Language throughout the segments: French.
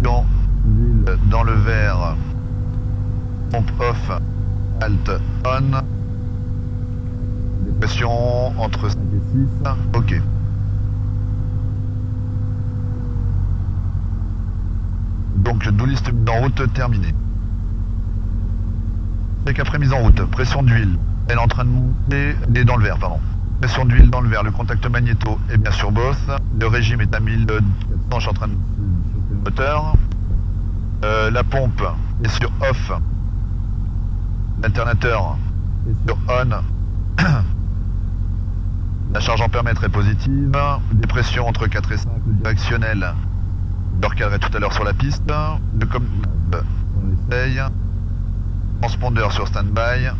Dans le vert, pompe off, alt on, pression entre 5 et 6, ok. Donc do list mise en route terminée. Check après mise en route, pression d'huile, elle est en train de monter, elle est dans le vert, pardon. Pression d'huile dans le vert, le contact magnéto est bien sur boss, le régime est à 1400, je suis en train de chauffer le moteur. La pompe est sur off, l'alternateur est sur on, la charge ampèremètre est positive, des pressions entre 4 et 5, le directionnel, je recalerai tout à l'heure sur la piste, le on essaye, transpondeur sur stand-by,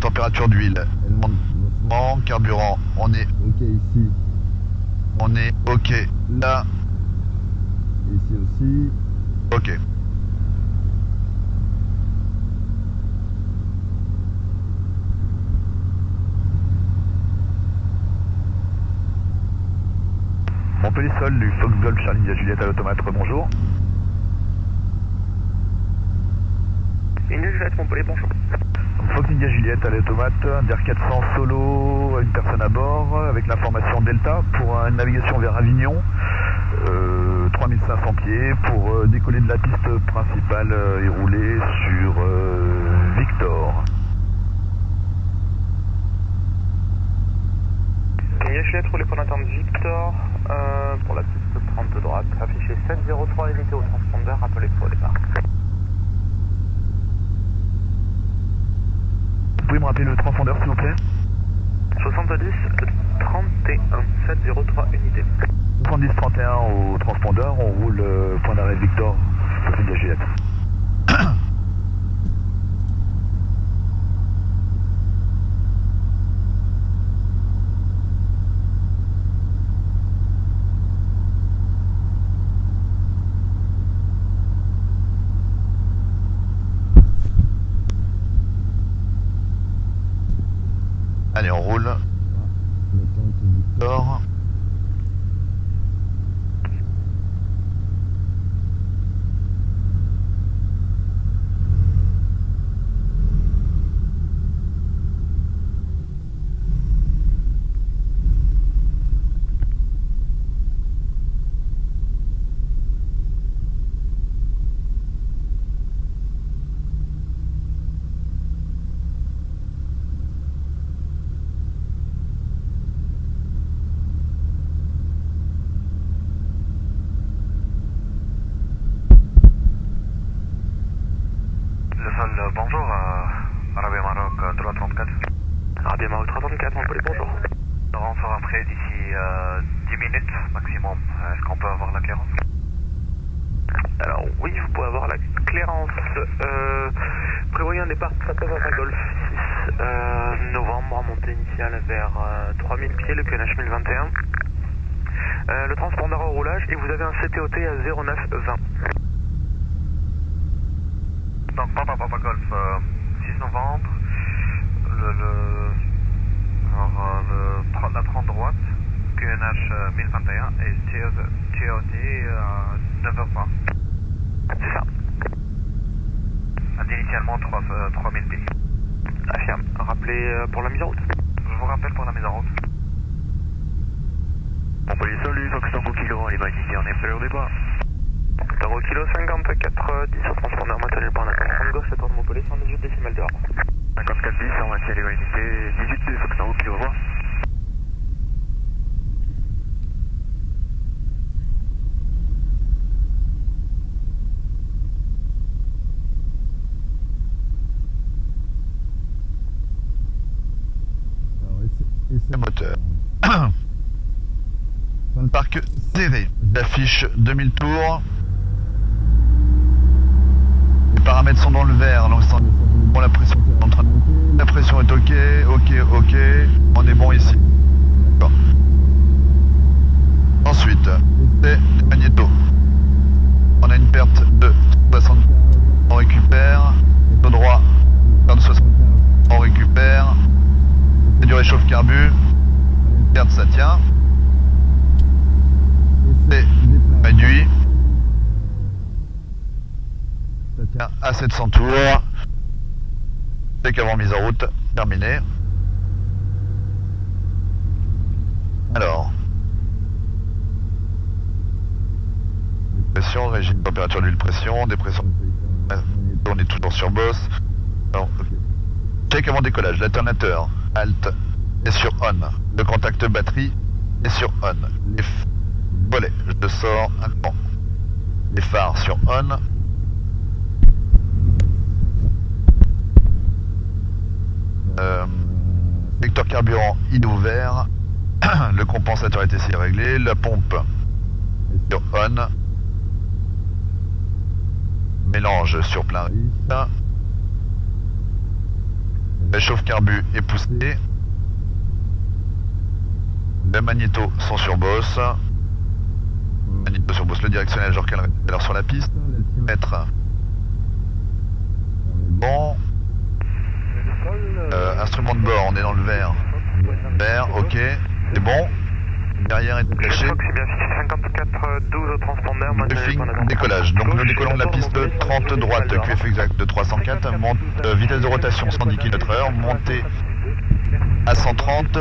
température d'huile, elle monte doucement, carburant, on est ok ici, on est ok là, ici aussi, ok. Montpellier Sol, du Fox Golf Charlie India Juliette à l'automate, bonjour. India Juliette, Montpellier, bonjour. Fox India Juliette à l'automate, DER 400 solo, une personne à bord, avec l'information Delta pour une navigation vers Avignon, 3500 pieds, pour décoller de la piste principale et rouler sur Victor. India Juliette, roulez pour l'attente Victor, pour la piste 30 droite, affiché 703, unité au transpondeur, rappelez pour le départ. Vous pouvez me rappeler le transpondeur s'il vous plaît? 70 31 703 unité. 70 31 au transpondeur, on roule point d'arrêt Victor, Fox India Juliette. Allez, on roule. Victor. Bonjour, Arabia Maroc 334. Arabia Maroc 334, Montpellier, bonjour. On sera prêt d'ici 10 minutes maximum. Est-ce qu'on peut avoir la clairance? Alors oui, vous pouvez avoir la clairance. Prévoyez un départ de Papa Golf 6 novembre, montée initiale vers 3000 pieds, le QNH 1021. Le transpondeur au roulage et vous avez un CTOT à 0920. Donc Papa Golf 6 novembre, la 30 droite, QNH 1021 et TOT 9h20. C'est ça. Initialement 3000 pieds. Affirme. Rappelez pour la mise en route. Je vous rappelle pour la mise en route. Montpellier, salut, Fox Tango Kilo, on est ici, on est prêt au départ. Tango Kilo 54 10 au transpondeur maintenu le point d'attente gauche, le tour de Montpellier, 118 décimales dehors. 54 10, on va essayer l'unité 18 2, Fox Tango Kilo, au revoir. Et moteur. Dans le parc serré, l'affiche 2000 tours. Les paramètres sont dans le vert, donc bon, la pression est en train de monter. La pression est ok, on est bon ici. D'accord. Ensuite, c'est les magnétos. On a une perte de 75, on récupère. Au droit, perte de 75, on récupère. C'est du réchauffe-carbu. Perte, ça tient. C'est réduit. Ça tient à 700 tours. Check avant mise en route, terminé. Alors. Pression, régime température d'huile pression, dépression de on est toujours sur boss. Alors, ok. Check avant décollage, l'alternateur, alt est sur on. Le contact batterie est sur on. Les volets, je sors un cran. Les phares sur on. Vecteur carburant in ouvert. Le compensateur est ici réglé. La pompe est sur on. Mélange sur plein risque. Le chauffe-carbu est poussé. Les magnétos sont sur boss. Magnéto sur boss. Le directionnel, je recalerai tout à l'heure sur la piste. L'altimètre. Bon. Instrument de bord, on est dans le vert. Vert, ok. C'est bon. Derrière est attaché. C'est bien 54-12 au transpondeur. Briefing, décollage. Donc nous décollons de la piste 30 droite, QF exact de 304, vitesse de rotation 110 km/h, montée à 130,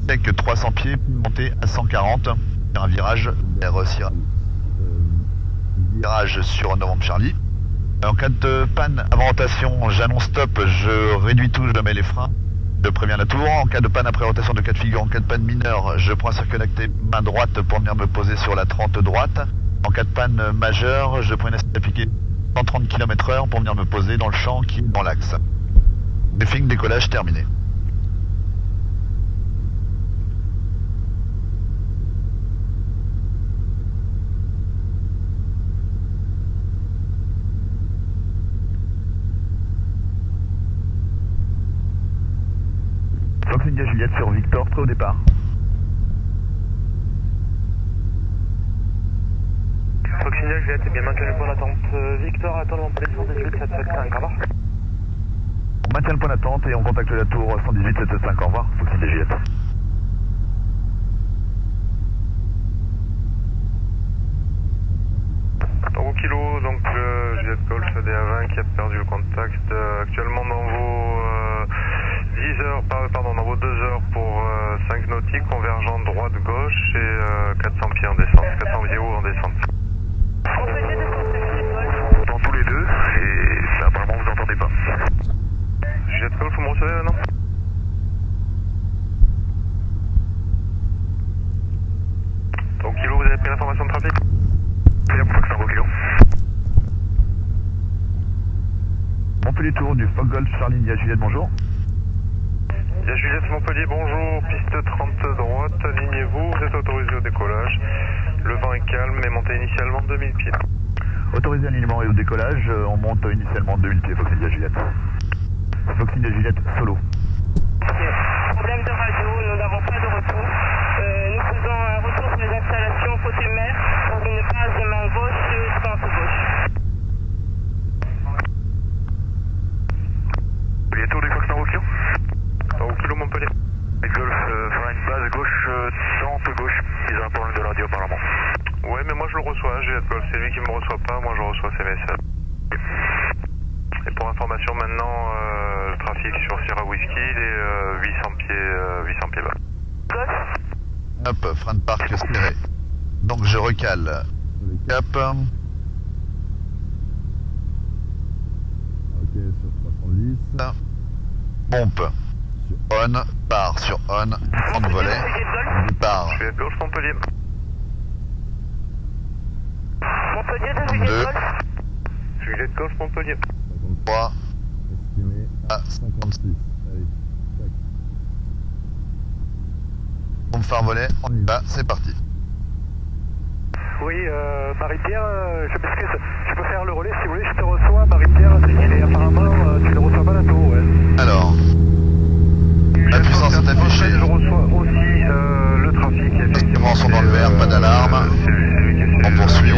sec 300 pieds, puis montée à 140, sur un virage vers Sierra. Virage sur Novembre Charlie. En cas de panne avant rotation, j'annonce stop, je réduis tout, je mets les freins. Je préviens la tour. En cas de panne après rotation de cas de figure, en cas de panne mineure, je prends un circuit lacté main droite pour venir me poser sur la 30 droite. En cas de panne majeure, je prends une assiette appliquée 130 km/h pour venir me poser dans le champ qui est dans l'axe. Briefing, décollage terminé. Fox India Juliette sur Victor, prêt au départ. Fox India Juliette, c'est bien maintenu le point d'attente. Victor, attends, on peut aller sur 118-775, au revoir. On maintient le point d'attente et on contacte la tour 118-775, au revoir. Fox India Juliette. Au kilo, donc Juliette Golf DA20 qui a perdu le contact. Actuellement dans vos 10 heures, pardon, dans vos 2 heures pour 5 nautiques, convergent droite-gauche et 400 pieds en descente, 400 pieds haut en descente. Dans tous les deux, et apparemment vous entendez pas. Juliette Golf, vous me recevez maintenant? Au kilo, vous avez pris l'information de trafic? C'est bien pour ça que c'est un beau kilo. Montpellier Tour du Fox Golf Charlie India Juliette, bonjour. India Juliette Montpellier, bonjour. Piste 30 droite, alignez-vous, vous êtes autorisé au décollage. Le vent est calme et montez initialement 2000 pieds. Autorisé alignement et au décollage, on monte initialement 2000 pieds, Fox India Juliette. Fox India Juliette, solo. Problème de radio, nous n'avons pas de retour. Nous faisons un retour sur les installations côté mer pour une base de main gauche, centre gauche. Montpellier Tour du Fox Nord au kilo. Au kilo Montpellier. Golf fera une base gauche, centre gauche. Ils ont un problème de radio apparemment. Ouais, mais moi je le reçois, j'ai Golf, c'est lui qui me reçoit pas, moi je reçois ses messages. Et pour information maintenant, le trafic sur Sierra Whiskey, il est 800 pieds bas. Golf. Hop, frein de parc serré. Donc je recale le cap. Ok, sur 310. Pompe sur on, part sur on, en volet, départ. Juliette Golf Montpellier. Montpellier de 32. Juliette Golf. Juliette Golf Montpellier. 53, estimé à 56. Allez, tac. Pompe phare volet, on y va, c'est parti. Oui, Marie-Pierre, je m'excuse, je peux faire le relais si vous voulez, je te reçois, Marie-Pierre, et apparemment tu ne reçois pas la tour, ouais. Alors, la puissance est affichée. Je reçois aussi le trafic. Les instruments sont dans le vert, pas d'alarme. On poursuit.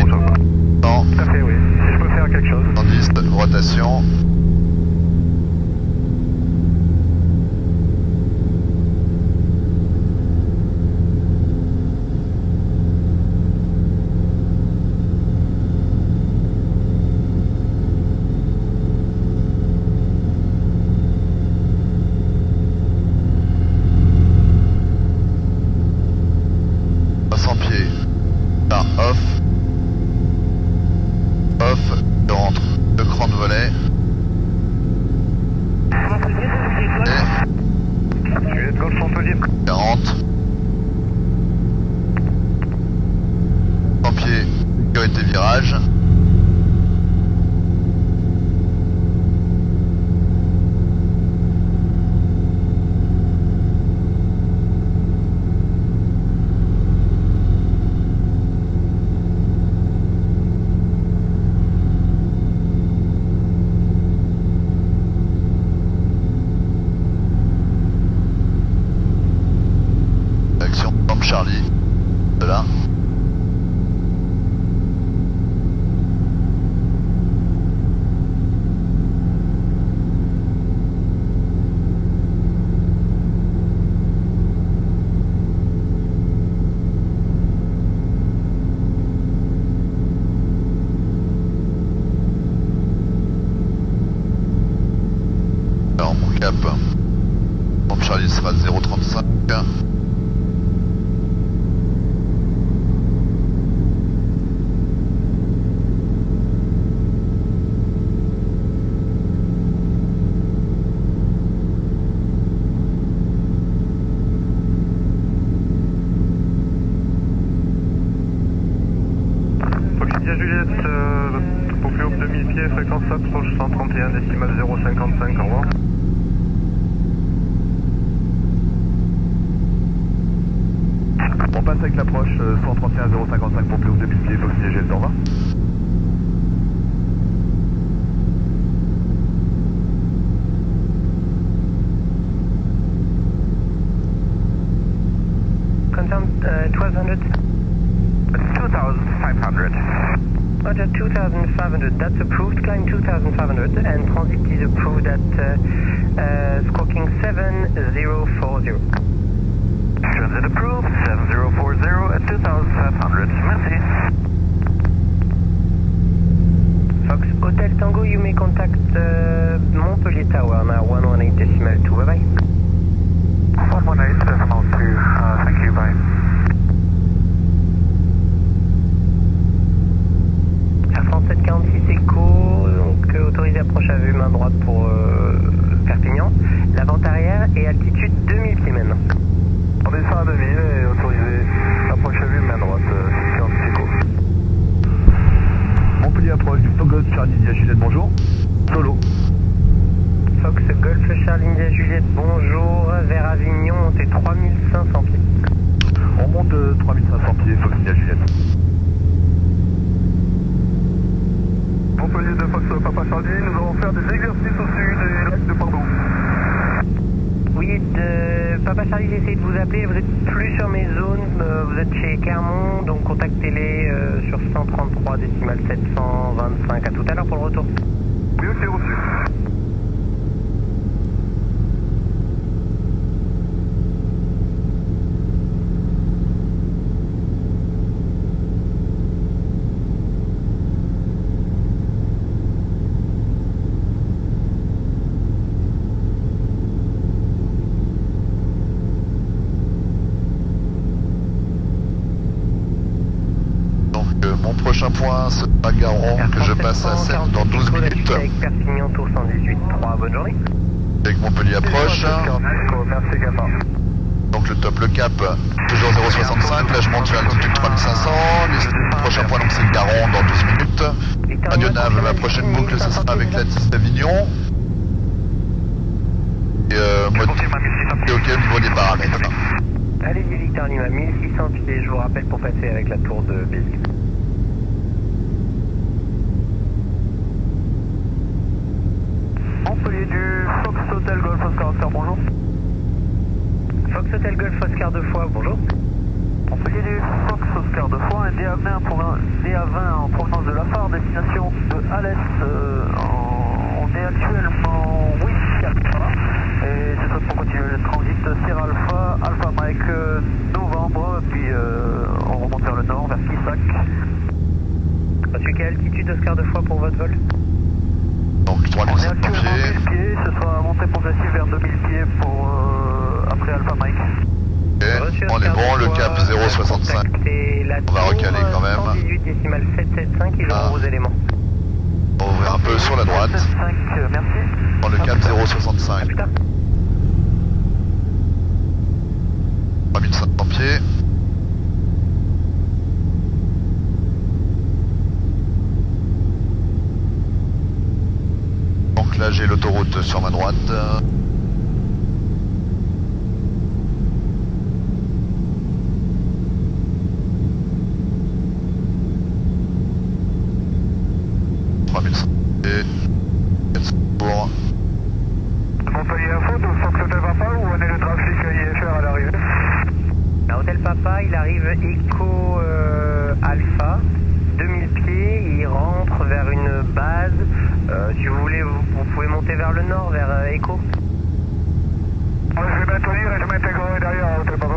100, Tout à fait, oui. Si je peux faire quelque chose. 110, rotation. pompiers. Par off. Off, je rentre le cran de volet. Juliette Golf Montpellier. 40. Pompier, sécurité virage. Action Bomb Charlie. De là. Alors mon cap, Bomb Charlie sera 0,35. Foxy Juliette, pompier haut 2000 pieds, fréquence approche 131 décimale 055, au revoir. On passe avec l'approche 131 055 pour plus haut 2000 pieds, Foxy Juliette, au revoir. Confirm 1200. 2500. Roger, 2500. That's approved. Climb 2500 and transit is approved at squawking 7040. Transit approved, 7040 at 2500. Merci. Fox Hotel Tango, you may contact Montpellier Tower now 118.2. Bye bye. 118.702. Thank you, bye. Air France 746 Echo, donc autorisé approche à vue main droite pour Perpignan. La vente arrière et altitude 2000 pieds maintenant. On descend à 2000 et autorisé approche à vue main droite, 646 Echo. Montpellier approche du Fox Charlie India Juliette, bonjour. Solo. Fox Golf Charlie India Juliette, bonjour. Vers Avignon, montez 3500 pieds. On monte 3500 pieds, Fox India Juliette. Montpellier de Fox Papa Charlie, nous allons faire des exercices au-dessus des lacs de Bordeaux. Oui, Papa Charlie, j'essaie de vous appeler, vous êtes plus sur mes zones, vous êtes chez Clermont, donc contactez-les sur 133 décimale 725. À tout à l'heure pour le retour. Oui, ok, reçu. Mon prochain point sera Garon, que je passe à 7 dans 12 minutes. Avec Perpignan, tour 118.3, bonne journée. Avec Montpellier approche. Merci également. Donc le top, le cap, toujours 0,65. Là je monte vers l'altitude 3500. Le prochain point donc c'est Garon dans 12 minutes. Radio Nav, ma prochaine boucle ce sera avec la TIS d'Avignon. Et mode ok au niveau des paramètres. Allez-y Victor Lima, 1600 pieds, je vous rappelle pour passer avec la tour de Béziers. Montpellier du Fox Hotel Golf Oscar Oscar, bonjour. Fox Hotel Golf Oscar 2 fois, bonjour. Montpellier du Fox Oscar 2 fois, un DA20 en provenance de la phare, destination de Alès. On est actuellement Alpha. Et ce sera pour continuer le transit Sierra Alpha, Alpha Mike novembre, puis on remonte vers le nord, vers Kissac. Monsieur, quelle altitude Oscar 2 fois pour votre vol? Donc On est 3700 actuellement pieds. 1000 pieds, ce sera montée progressive vers 2000 pieds pour après Alpha Mike. Reçu, on est Oscar bon, le deux cap fois, 065. contactez la On va tour, recaler quand même. 118,775, ils Ah. auront vos éléments. On va ouvrir un peu sur la droite. 5, merci. Dans le cap À 065. plus tard. 3500 pieds. Donc là j'ai l'autoroute sur ma droite. Et 400 pour. Montpellier Info, tout Fox Hotel Papa, où on est le trafic IFR à l'arrivée? À Hôtel Papa, il arrive Echo Alpha, 2000 pieds, il rentre vers une base. Si vous voulez, vous pouvez monter vers le nord, vers Echo. Je vais maintenir et je m'intégrerai derrière à Hôtel Papa.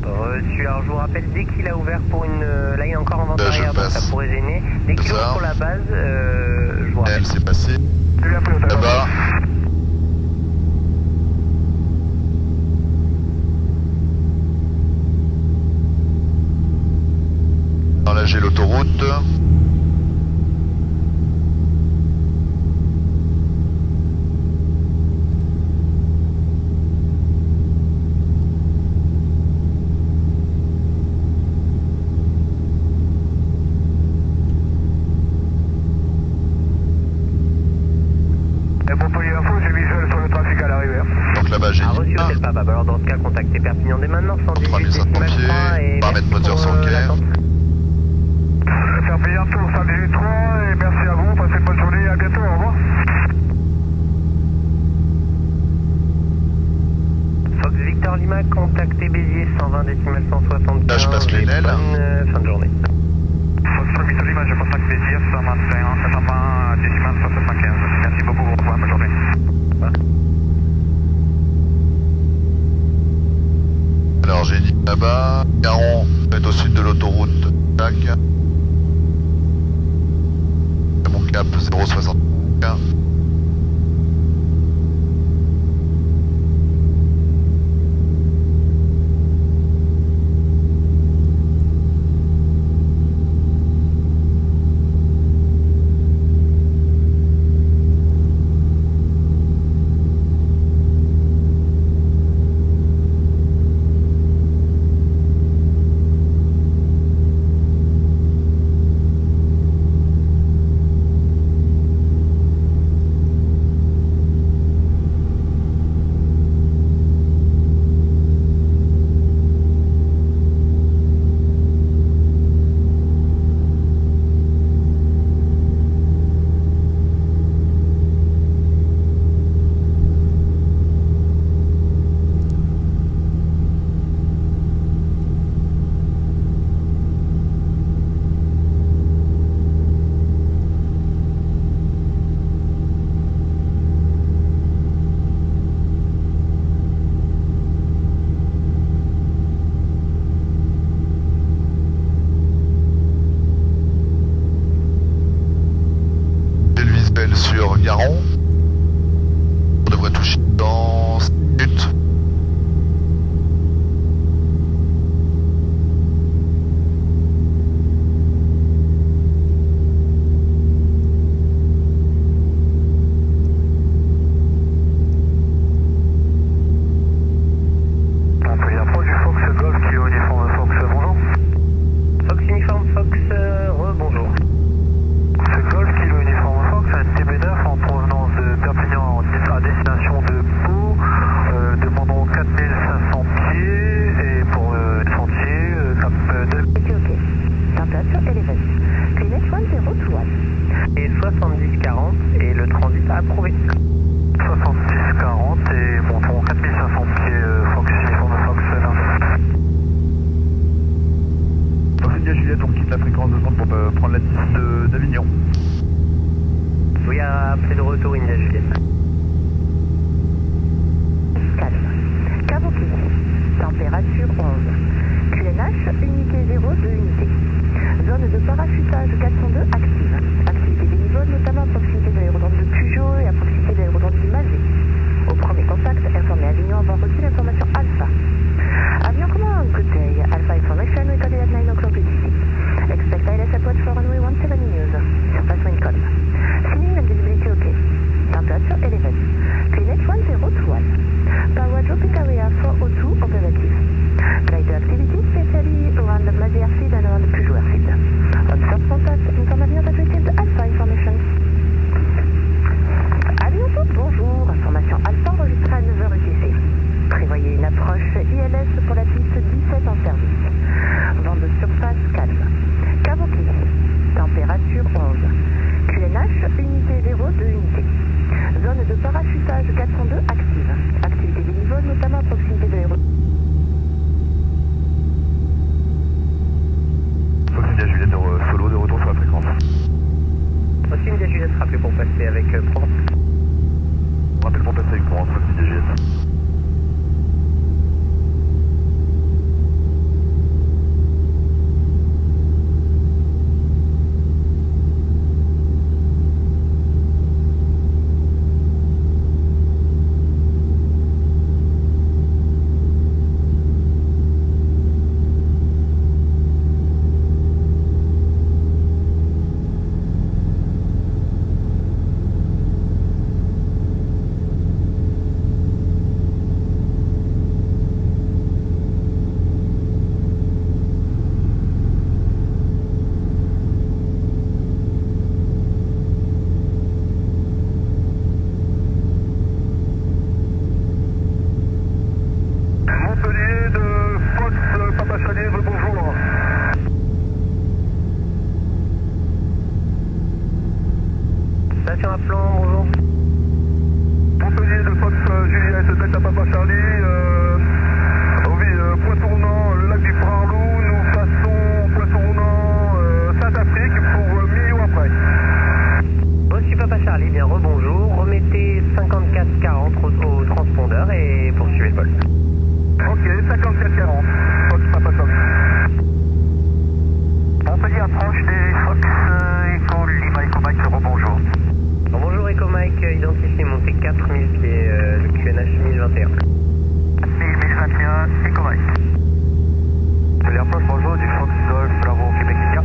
Reçu, alors je vous rappelle, dès qu'il a ouvert pour une... là il est encore en vente Là, je arrière, donc passe. ça pourrait gêner. Dès qu'il Ça. ouvre pour la base, je vous rappelle. Elle s'est passée Je viens plus Hôtel Papa. là-bas. Là j'ai l'autoroute. Et Montpellier Info, j'ai visuel sur le trafic à l'arrivée. Donc là-bas j'ai Ah, reçu, dit Hôtel Papa. Alors dans ce cas, contactez Perpignan dès maintenant, 3500 118,3 pieds, et paramètre merci moteur pour, sur le quai. l'attente. Perpignan Tour 118.3 et merci à vous, passez une bonne journée, à bientôt, au revoir. Fox Victor Lima, contactez Béziers, 120 décimales 175. Là, je passe les et Nel. bonne fin de journée. Fox Victor Lima, je contacte Béziers, 120 décimales 175. Merci beaucoup, au revoir, bonne journée. Alors j'ai dit là-bas, Garon est au sud de l'autoroute. Tac. C'est mon cap 065. Sur Garon. On devrait toucher dans 6 minutes. Montpellier Info du Fox Golf, kilo uniforme Fox, bonjour. Fox Uniforme Fox, bonjour. Ce Golf, kilo uniforme Fox, un TB9 en provenance de Perpignan à destination de Pau, demandons 4500 pieds et pour les sentiers, cap de... Okay. Temperature elevated. Clearance 1021. Et 70-40 et le transit approuvé. 70-40 et montons 4500 pieds Fox uniforme Fox. Donc India Juliette, on quitte la fréquence de son pour prendre la 10 d'Avignon. Oui, appelez de retour India Juliette. Calme. Cap au Québec. Température 11. QNH, unité 0 de unité. Zone de parachutage 402 active. Activité des niveaux, notamment à proximité de l'aérodrome de Pugeot et à proximité de l'aérodrome du Mazet. Au premier contact, informé Avignon avoir reçu l'information alpha. Attention à plan, bonjour. Montpellier de Fox Juliette, Delta Papa Charlie, point tournant, le lac du Prarlou, nous passons point tournant Saint-Afrique pour millions après. Reçu Papa Charlie, bien rebonjour, remettez 5440 au transpondeur et poursuivez le vol. Ok, 5440, Fox Papa Charlie. Montpellier approche des Fox, Echo Lima, Echo Mike, rebonjour. Bonjour Echo Mike, identifié montée 4000 pieds, le QNH 1021. 1021, Echo Mike. C'est l'approche, bonjour, du Fox Golf Bravo Québec India.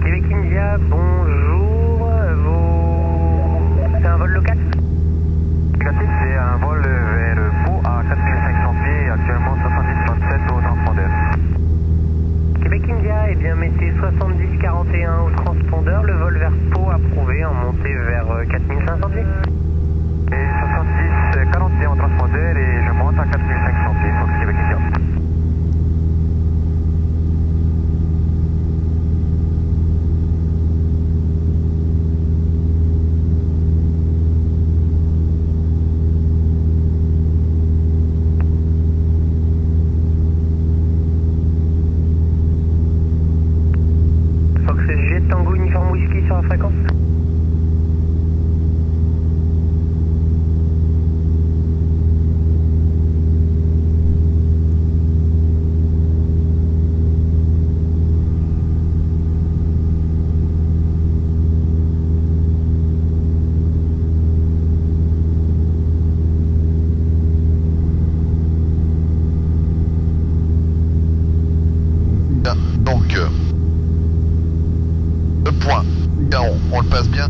Québec India, bonjour, c'est un vol local? Négatif, c'est un vol vers Pau à 4500 pieds, actuellement 70,27 au transpondeur. Québec India, eh bien mettez 7041 au transpondeur, le vol vers Pau approuvé en montée vers 4500 pieds. Et 70-41 au transpondeur et je monte à 4500 pieds, Fox Québec India. Fox Jet Tango Uniforme Whisky sur la fréquence. Bien, donc, le point, Garon, on le passe bien.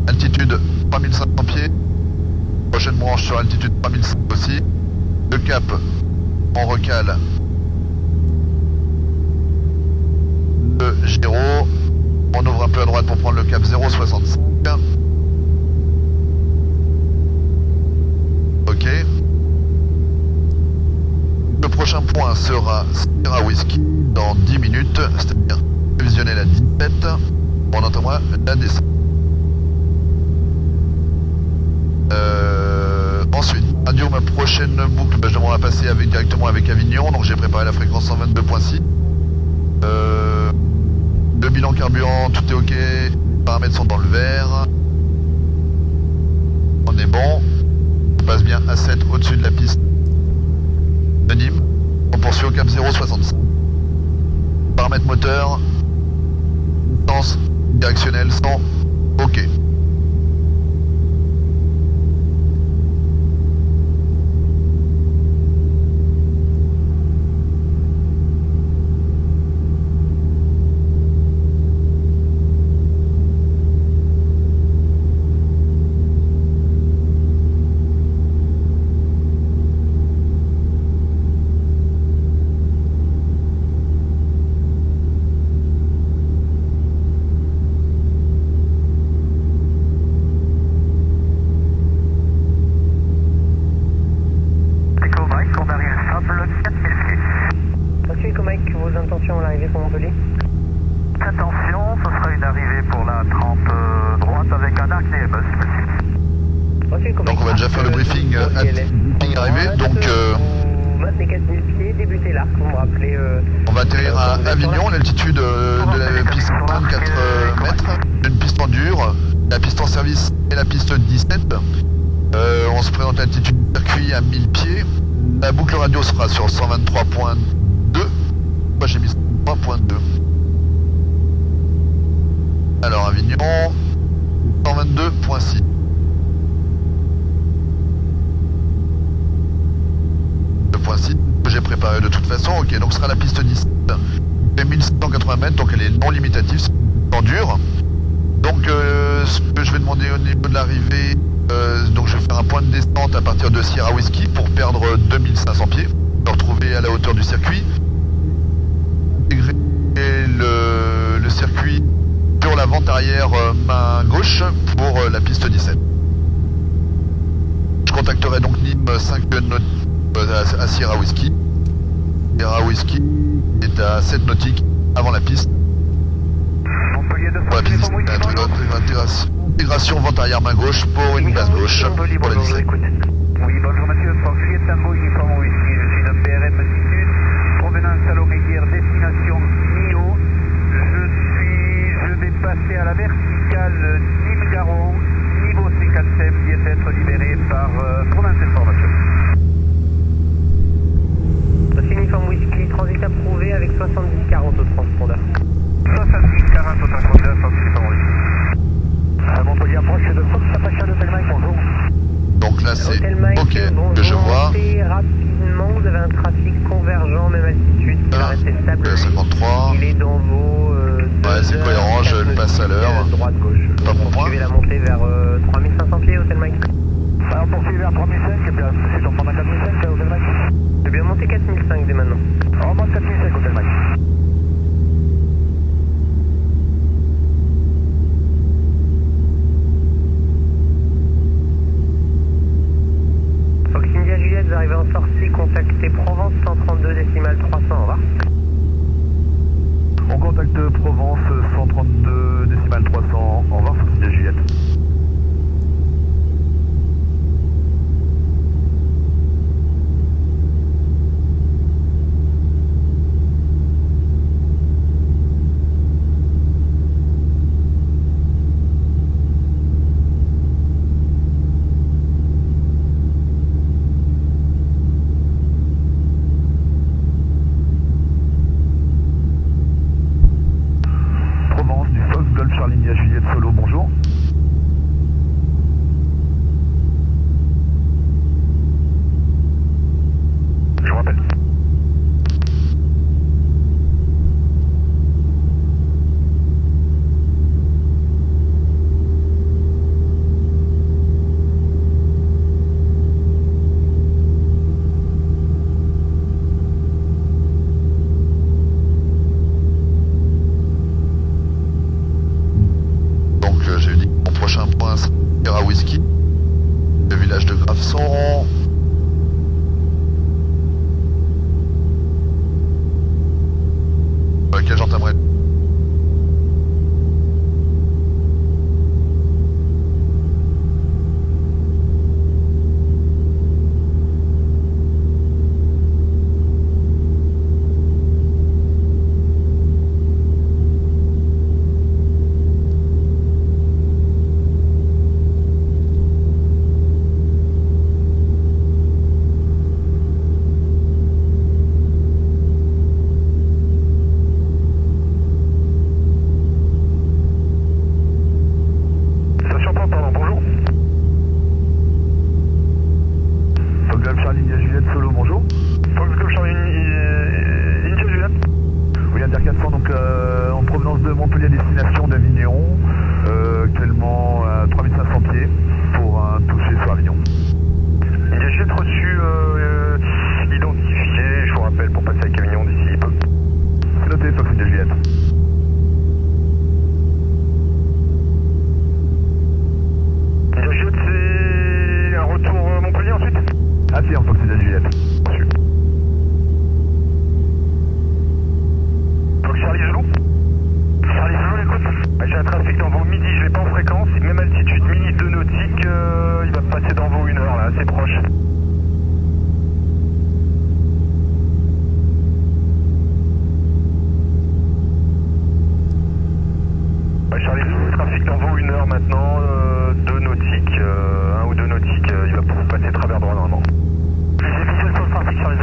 Altitude 3500 pieds. Prochaine branche sur altitude 3500 aussi. Le cap, on recale le gyro. On ouvre un peu à droite pour prendre le cap 0,65. Ok. Le prochain point sera Sierra Whisky dans 10 minutes, c'est-à-dire prévisionnel à 17. On entendra la descente. Ensuite, radio, ma prochaine boucle, je demande à passer directement avec Avignon, donc j'ai préparé la fréquence 122.6. Le bilan carburant, tout est ok, les paramètres sont dans le vert. On est bon. On passe bien à 7 au-dessus de la piste de Nîmes. On poursuit au cap 0,65. Paramètres moteur, distance, directionnel, 100, ok. Donc on va déjà faire le briefing arrivé. Donc maintenez 4000 pieds, débutez l'arc, vous me rappelez. On va atterrir à Avignon, l'altitude de la piste 24 mètres, une piste en dur, la piste en service et la piste 17. On se présente à l'altitude du circuit à 1000 pieds. La boucle radio sera sur 123.2. Moi j'ai mis 123.2. Alors Avignon, 122.6. Le point 6 que j'ai préparé de toute façon. Ok, donc ce sera la piste 17. Elle fait 1680 mètres, donc elle est non limitative, c'est en dur. Donc ce que je vais demander au niveau de l'arrivée, donc je vais faire un point de descente à partir de Sierra Whisky pour perdre 2500 pieds, me retrouver à la hauteur du circuit, intégrer le circuit sur la vente arrière main gauche pour la piste 17. Je contacterai donc Nîmes 5 à Sierra Whisky Sierra Whisky est à 7 nautiques avant la piste. Montpellier Pour la piste, intégration vente arrière main gauche pour une base gauche pour la 17. Oui, bonjour monsieur, Fox Tango Uniforme Whisky, je suis de PRM Sud, provenance Salomé-Guerre, destination Mio. Je vais passer à la verticale Nîmes-Garon, niveau 57, qui est être libéré par province d'information. Uniforme Whisky, transit approuvé avec 70-40 au transpondeur. 70-40 au transpondeur, Fox Uniforme Whisky. Montpellier approche de Fox, Apache de Belmike, bonjour. Donc là c'est Hôtel Mike, ok bonjour, que je vois. montez rapidement, vous avez un trafic convergent, même altitude, qui va rester stable. 53. Il est dans vos... Ouais, c'est cohérent, je le passe à l'heure. Droite-gauche. Pas mon point. Suivez la montée vers 3500 pieds, Hôtel Mike. Alors poursuivez vers 3005, et bien c'est en pendant 4005, Hôtel Mike. Je vais bien monter 4005 dès maintenant. On monte 4005, Hôtel Mike. Fox India Juliette, vous arrivez en sortie, contactez Provence 132 décimales 300, au revoir. On contacte Provence 132 décimales 300, au revoir, Fox India Juliette. Juliette Solo, bonjour. Je vous rappelle. J'ai dit que mon prochain point sera Whisky, le village de Graveson, sur lequel j'entamerai. En provenance de Montpellier à destination d'Avignon, actuellement à 3500 pieds pour un toucher sur Avignon. J'ai reçu identifié, je vous rappelle pour passer avec Avignon d'ici peu. C'est noté, Fox India Juliette. Juliette, c'est un retour Montpellier ensuite? Affirme, Fox India Juliette. Reçu. Charlie Zulu. Charlie Zulu, écoute, j'ai un trafic dans vos midi, je vais pas en fréquence, même altitude mini 2 nautiques, il va passer dans vos 1 heure là, assez proche. Charlie Zulu, trafic dans vos 1 heure maintenant, 2 nautiques, 1 ou 2 nautiques, il va pouvoir passer travers droit normalement. Les officiels sur le trafic, Charlie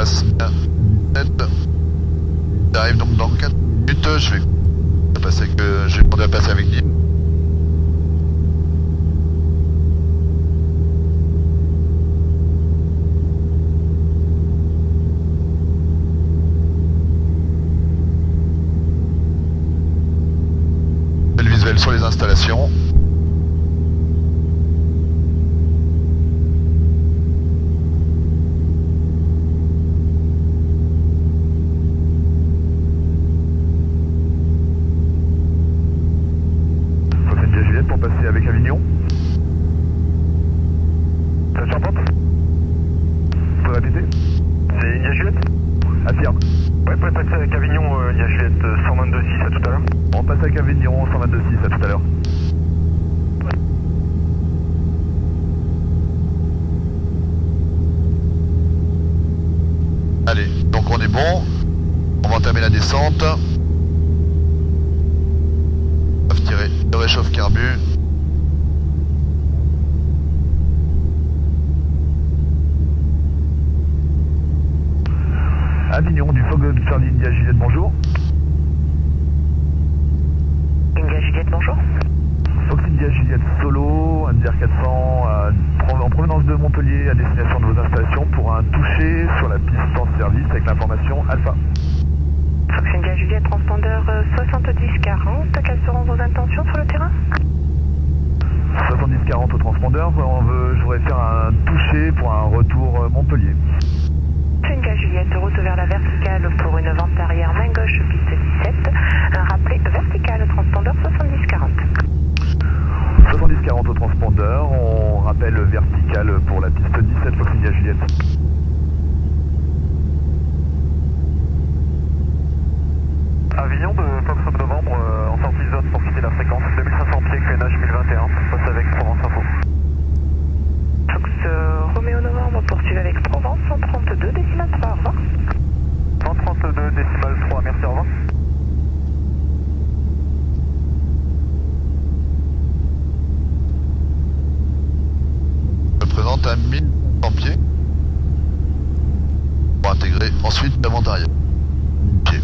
passe 17. J'arrive donc dans 4 minutes. Je vais demander à passer avec Guy. Le visuel sur les installations. Pour passer avec Avignon. Ça charpente. Vous pouvez répéter? C'est India Juliette? Affirme. Ouais, vous pouvez passer avec Avignon, India Juliette 122.6 à tout à l'heure. On passe avec Avignon 122.6 à tout à l'heure. Allez, donc on est bon. On va entamer la descente. On va tirer le réchauffe carbu. Avignon du Fog de Charlie India Juliette, bonjour. India Juliette, bonjour. Fox India Juliette Solo, India 400 en provenance de Montpellier à destination de vos installations pour un toucher sur la piste en service avec l'information Alpha. Fox India Juliette, transpondeur 7040, quelles seront vos intentions sur le terrain? 70-40 au transpondeur, je voudrais faire un toucher pour un retour Montpellier. India Juliette, route vers la verticale pour une vente arrière main gauche piste 17, un rappelé vertical transpondeur 7040. 70-40 au transpondeur, on rappelle vertical pour la piste 17 Fox India Juliette. Avignon de Fox Novembre en sortie de zone pour quitter la fréquence 2500 pieds QNH 1021. Passe avec Provence Info. Fox Roméo Novembre poursuit avec Provence 132 décimales 3, au revoir. 132 décimales 3, merci, au revoir. Je me présente à 1500 pieds pour intégrer ensuite la vente arrière. Pied.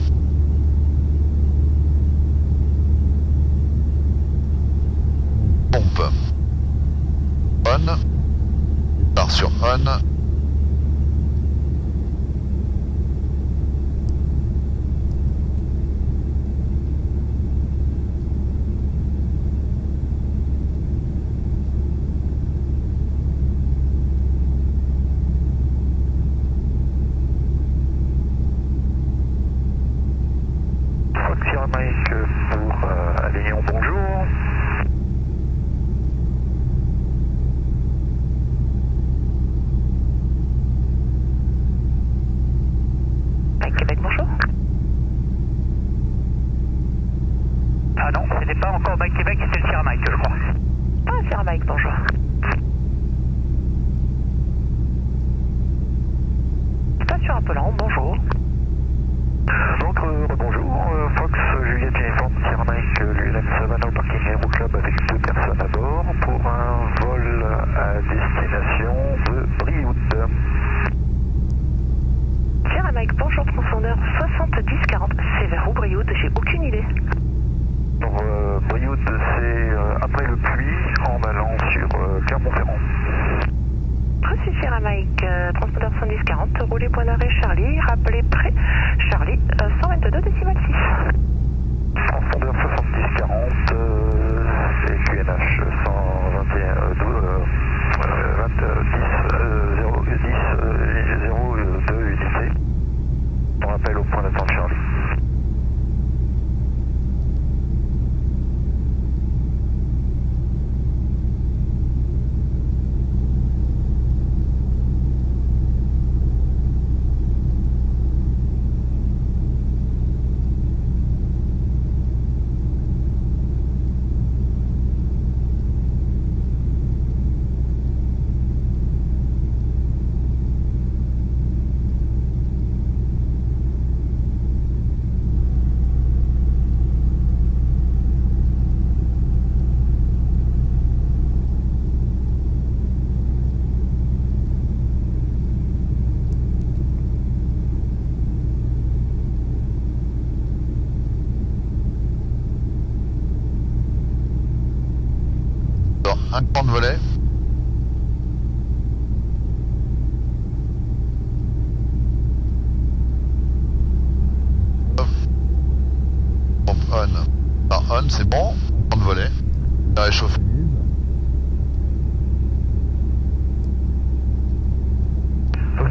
Pompe. On. Part sur on. Fox Mike pour Avignon, bonjour. Mike Québec, bonjour. Ah non, c'était pas encore Mike Québec, c'était le Sierra Mike, je crois. Ah, Sierra Mike, bonjour. Station Apollon, bonjour. Donc, bonjour, Fox Juliette Uniforme, Sierra Mike, l'ULM Savannah au parking Aero Club avec 2 personnes à bord pour un vol à destination de Brioude. Sierra Mike, bonjour, transpondeur 7040, c'est vers où Brioude? J'ai aucune idée. Donc, Brioude, c'est après le puits en allant sur Clermont-Ferrand. Reçu Sierra Mike, transpondeur 7040, roulez point d'arrêt Charlie, rappelez prêt Charlie, 122 décimales 6. Transpondeur 7040, c'est QNH 02 unité. On rappelle au point d'attente Charlie. un cran de volet. Pompe on. Ah, on, c'est bon. Un cran de volet. La réchauffe.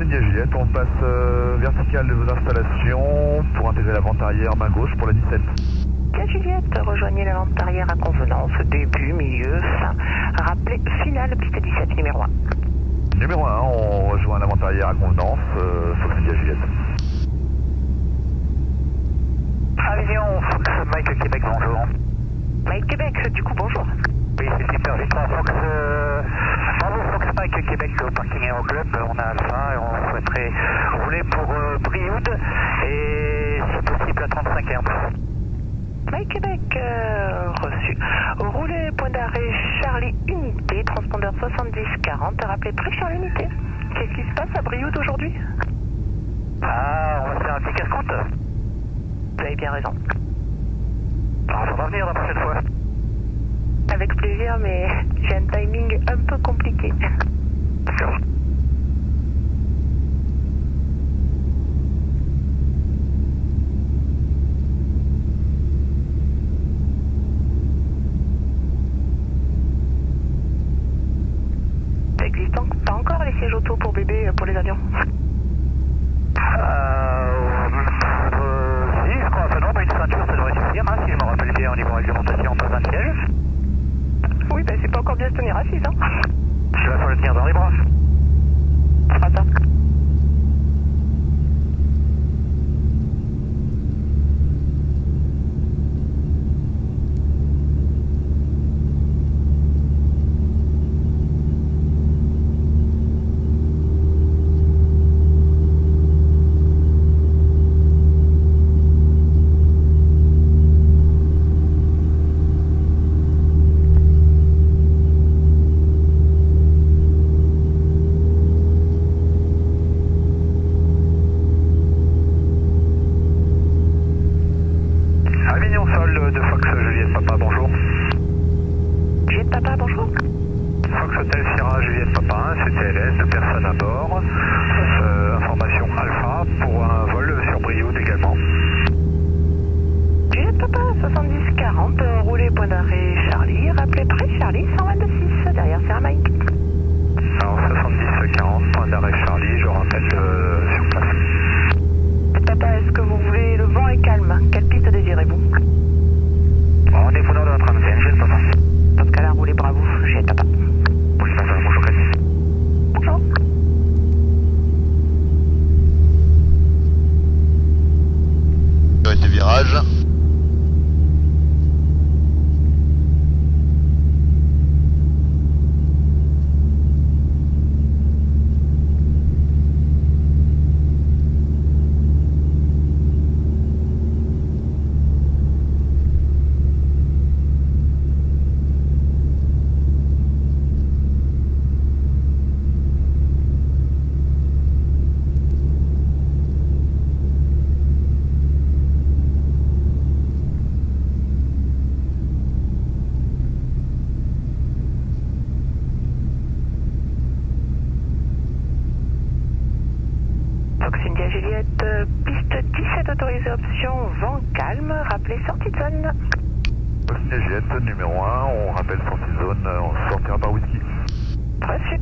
Juliette, on passe verticale de vos installations pour intégrer la vente arrière main gauche pour la 17. Juliette, rejoignez la vente arrière à convenance, début, milieu, fin. Rappelez finale, piste 17, numéro 1. Numéro 1, on rejoint la vente arrière à convenance, Foxindia Juliette. Avion, Fox, Mike Québec, bonjour. Mike Québec, du coup, bonjour. Oui, c'est Super Victor Fox. Bravo Fox Mike Québec au parking Aéroclub. On a Alpha et on souhaiterait rouler pour Brioude et si possible à 35 Hz. Mike Québec, reçu. Roulez, point d'arrêt, Charlie Unité, transpondeur 7040, rappelez près Charlie Unité. Qu'est-ce qui se passe à Brioude aujourd'hui? Ah, on va faire un petit casse-croûte. Vous avez bien raison. Alors, ça va venir la prochaine fois. Avec plaisir, mais j'ai un timing un peu compliqué. D'accord. Ça existe pas encore les sièges auto pour bébé pour les avions? Si, je crois, enfin non, mais une ceinture, ça devrait suffire, hein, si je me rappelle bien au niveau réglementation, pas un siège. Oui, ben c'est pas encore bien se tenir assise, hein. Je vais le tenir dans les bras. On fera ça. Avignon Sol de Fox Juliette Papa, bonjour. Juliette Papa, bonjour. Fox Hotel Sierra Juliette Papa, CTLS, 2 personnes à bord. Information Alpha pour un vol sur Brioude également. Juliette Papa, 7040, roulez, point d'arrêt Charlie, rappelez près Charlie, 126, derrière c'est un Mike. Alors 70-40, point d'arrêt Charlie, je rappelle sur place. Papa, est-ce que vous voulez le vent est calme? Quelle piste désirez-vous? On est preneur de la 35, Juliette Papa. Dans ce cas-là, roulez bravo, Juliette Papa. Oui, bonjour Cathy. Bonjour. Sécurité virage. Fox India Juliette, piste 17 autorisée option, vent calme, rappelez sortie de zone. Foxindia Juliette, numéro 1, on rappelle sortie de zone, on sortira par whisky. Reçu.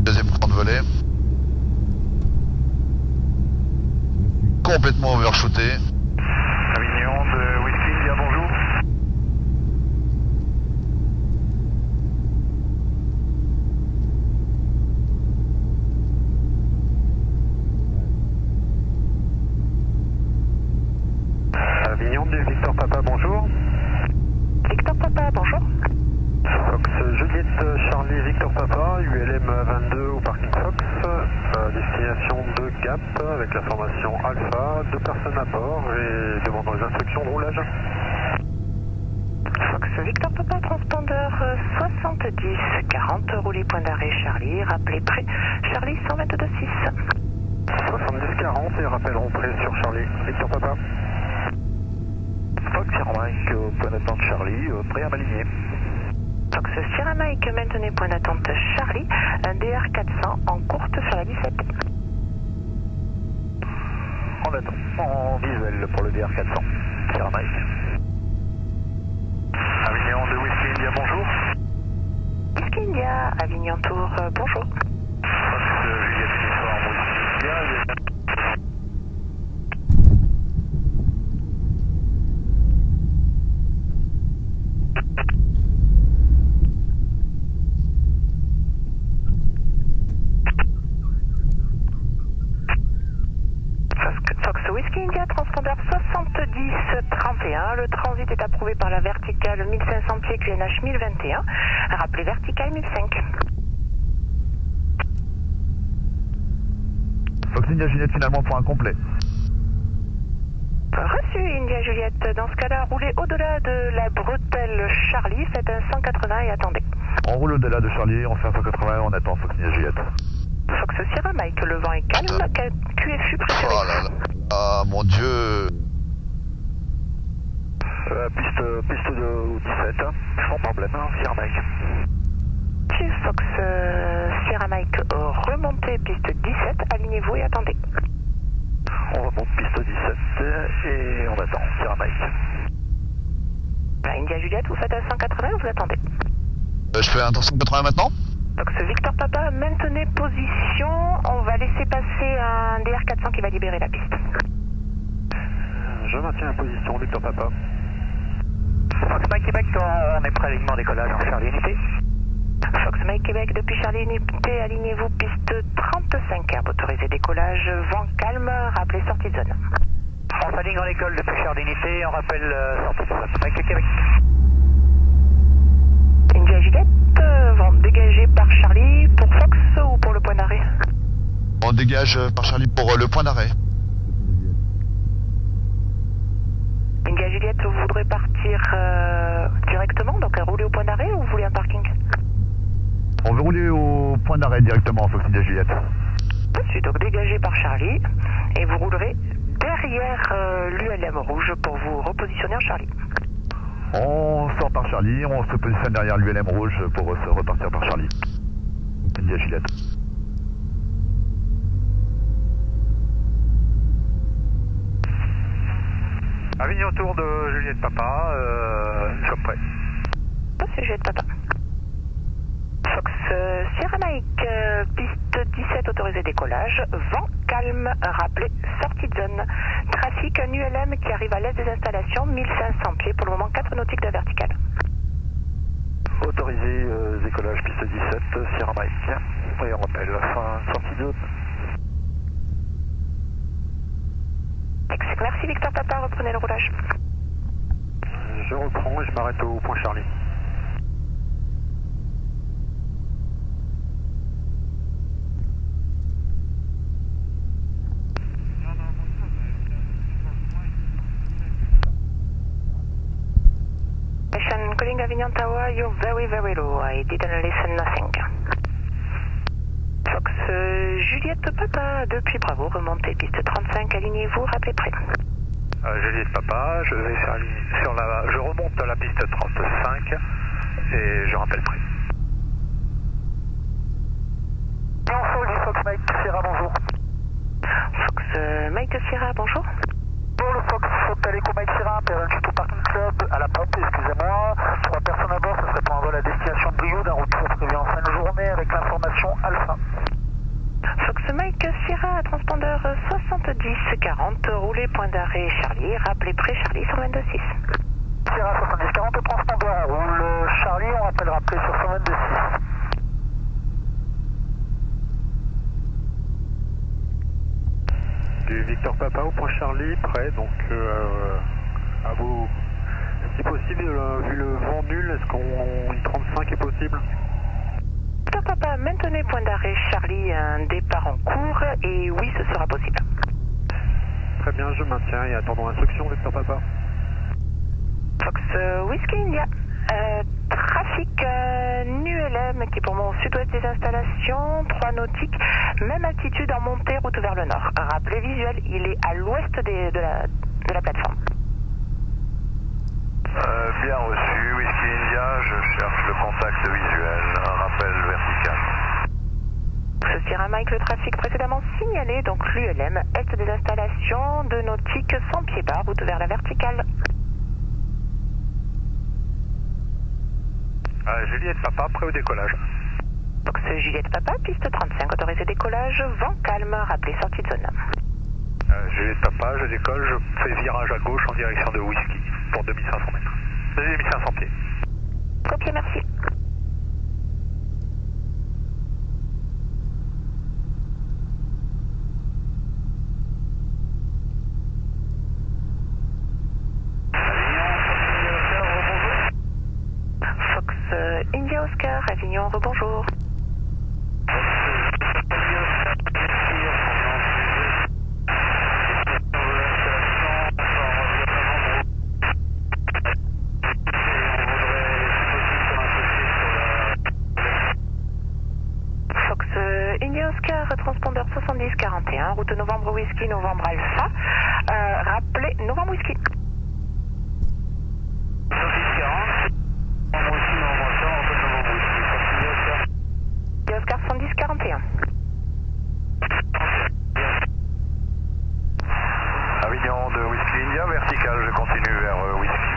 Deuxième cran de volet. Complètement overshooté. Avignon de Whisky India, bonjour. Avignon de Victor Papa, bonjour. Victor Papa, bonjour. Fox Juliette Charlie Victor Papa, ULM 22 au parking Fox, destination de Gap avec la formation Alpha, 2 personnes à bord et demandant les instructions de roulage. Fox Victor Papa, transpondeur 7040, roulez, point d'arrêt Charlie, rappelez près Charlie 122.6. 70-40 et rappelleront près sur Charlie Victor Papa. Mike au point d'attente Charlie, prêt à m'aligner. Fox Sierra Mike, maintenez point d'attente Charlie, un DR400 en courte sur la 17. On attend, en visuel pour le DR400, Sierra Mike. Avignon de Whiskey India, bonjour. Whiskey India, Avignon Tour, bonjour. Fox Juliette Uniforme, Whiskey India. Fox Whiskey India, transpondeur 7031. Le transit est approuvé par la verticale 1500 pieds QNH 1021. Rappelez verticale 1005. Fox India Juliette finalement pour un complet. Reçu India Juliette. Dans ce cas-là, roulez au-delà de la bretelle Charlie. Faites un 180 et attendez. On roule au-delà de Charlie, on fait un 180, on attend Fox India Juliette. Fox Sierra Mike, le vent est calme. QFU préféré. Oh là là. Ah mon dieu. Piste de 17, sans problème, Sierra Mike. Monsieur Fox Sierra Mike, remontez piste 17, alignez-vous et attendez. On remonte piste 17 et on attend, Sierra Mike. India Juliette, vous faites un 180 ou vous attendez? Je fais un 180 maintenant. Fox Victor Papa, maintenez position. On va laisser passer un DR400 qui va libérer la piste. Je maintiens la position, Victor Papa. Fox Mike Québec, on est prêt à l'alignement décollage en Charlie Unité. Fox Mike Québec, depuis Charlie Unité, alignez-vous piste 35, herbe autorisé décollage, vent calme, rappelez sortie de zone. On s'aligne dans l'école depuis Charlie Unité, on rappelle sortie de zone. Mike Québec. India Juliette, vont dégager par Charlie pour Fox ou pour le point d'arrêt? On dégage par Charlie pour le point d'arrêt. India Juliette, vous voudrez partir directement, donc rouler au point d'arrêt ou vous voulez un parking? On veut rouler au point d'arrêt directement, Fox India Juliette. Dessus, donc dégagé par Charlie et vous roulerez derrière l'ULM rouge pour vous repositionner en Charlie. On sort par Charlie, on se positionne derrière l'ULM rouge pour se repartir par Charlie. India Juliette. Avignon Tour de Juliette Papa, nous sommes prêts. C'est Juliette Papa. Fox Sierra Mike, piste 17 autorisé décollage, vent calme, rappelez sortie de zone. Trafic, un ULM qui arrive à l'est des installations, 1500 pieds, pour le moment 4 nautiques de verticale. Autorisé décollage piste 17, Sierra Mike. Et on rappelle, fin sortie de zone. Merci Victor Papa, reprenez le roulage. Je reprends et je m'arrête au point Charlie. Calling Avignon Tower, you're very very low. I didn't listen nothing. Fox Juliette Papa, depuis Bravo, remontez piste 35, alignez-vous, rappelez prêt. Juliette Papa, je vais faire je remonte à la piste 35 et je rappelle prêt. Fox Mike Sierra, bonjour. Fox Mike Sierra, bonjour. Bon, le Fox Taleco Mike Sierra, Pervenche au Parking Club, à la pompe, excusez-moi. 3 personnes à bord, ce serait pour un vol à destination de Brioude, un retour prévu en fin de journée avec l'information Alpha. Fox Mike Sierra, transpondeur 7040, roulez point d'arrêt Charlie, rappelez près Charlie sur 22.6. Sierra 7040, le transpondeur, on roule Charlie, on rappelle rappelé sur 122.6. Du Victor Papa au point Charlie, prêt, donc à vous. Si possible, vu le vent nul, est-ce qu'on 35 est possible? Victor Papa, maintenez point d'arrêt Charlie, un départ en cours, et oui, ce sera possible. Très bien, je maintiens et attendons l'instruction, Victor Papa. Fox Whiskey India. Trafic ULM qui est pour mon sud-ouest des installations, 3 nautiques, même altitude en montée, route vers le nord. Rappelez visuel, il est à l'ouest de la plateforme. donc le trafic précédemment signalé, donc l'ULM, est des installations de nautique 100 pieds bas, route vers la verticale. Juliette Papa, prêt au décollage. Fox Juliette Papa, piste 35, autorisé décollage, vent calme, rappelé sortie de zone. Juliette Papa, je décolle, je fais virage à gauche en direction de Whisky pour 2500 mètres. 2500 pieds. Copié, merci. Fox India Oscar, Avignon, rebonjour. Fox India Oscar, transpondeur 7041, route Novembre Whisky, Novembre Alpha. Rappelez Novembre Whisky. Oscar 7041. Avignon de Whisky India, vertical, je continue vers Whisky.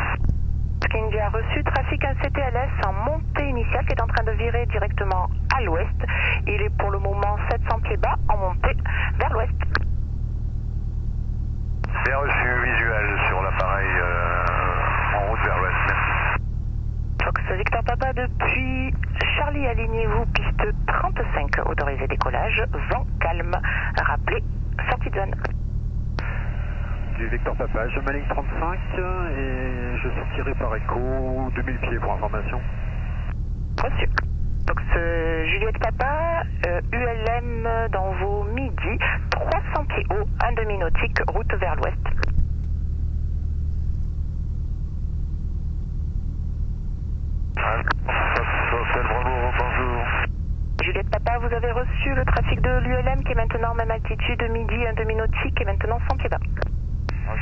India reçu, trafic ACTLS en montée initiale qui est en train de virer directement à l'ouest. Il est pour le moment 700 pieds bas en montée vers l'ouest. Bien reçu, visuel sur l'appareil en route vers l'ouest. Merci. Fox Victor Papa depuis Charlie, alignez-vous, piste 35, autorisé décollage, vent calme, rappelé, sortie de zone. Du Victor Papa, je m'aligne 35 et je sortirai par écho 2000 pieds pour information. Reçu. Fox Juliette Papa, ULM dans vos midi, 300 pieds haut, un demi-nautique, route vers l'ouest. Hôtel Bravo, bonjour. Juliette Papa, vous avez reçu le trafic de l'ULM qui est maintenant même altitude, midi, un demi-nautique et maintenant 100 pieds bas.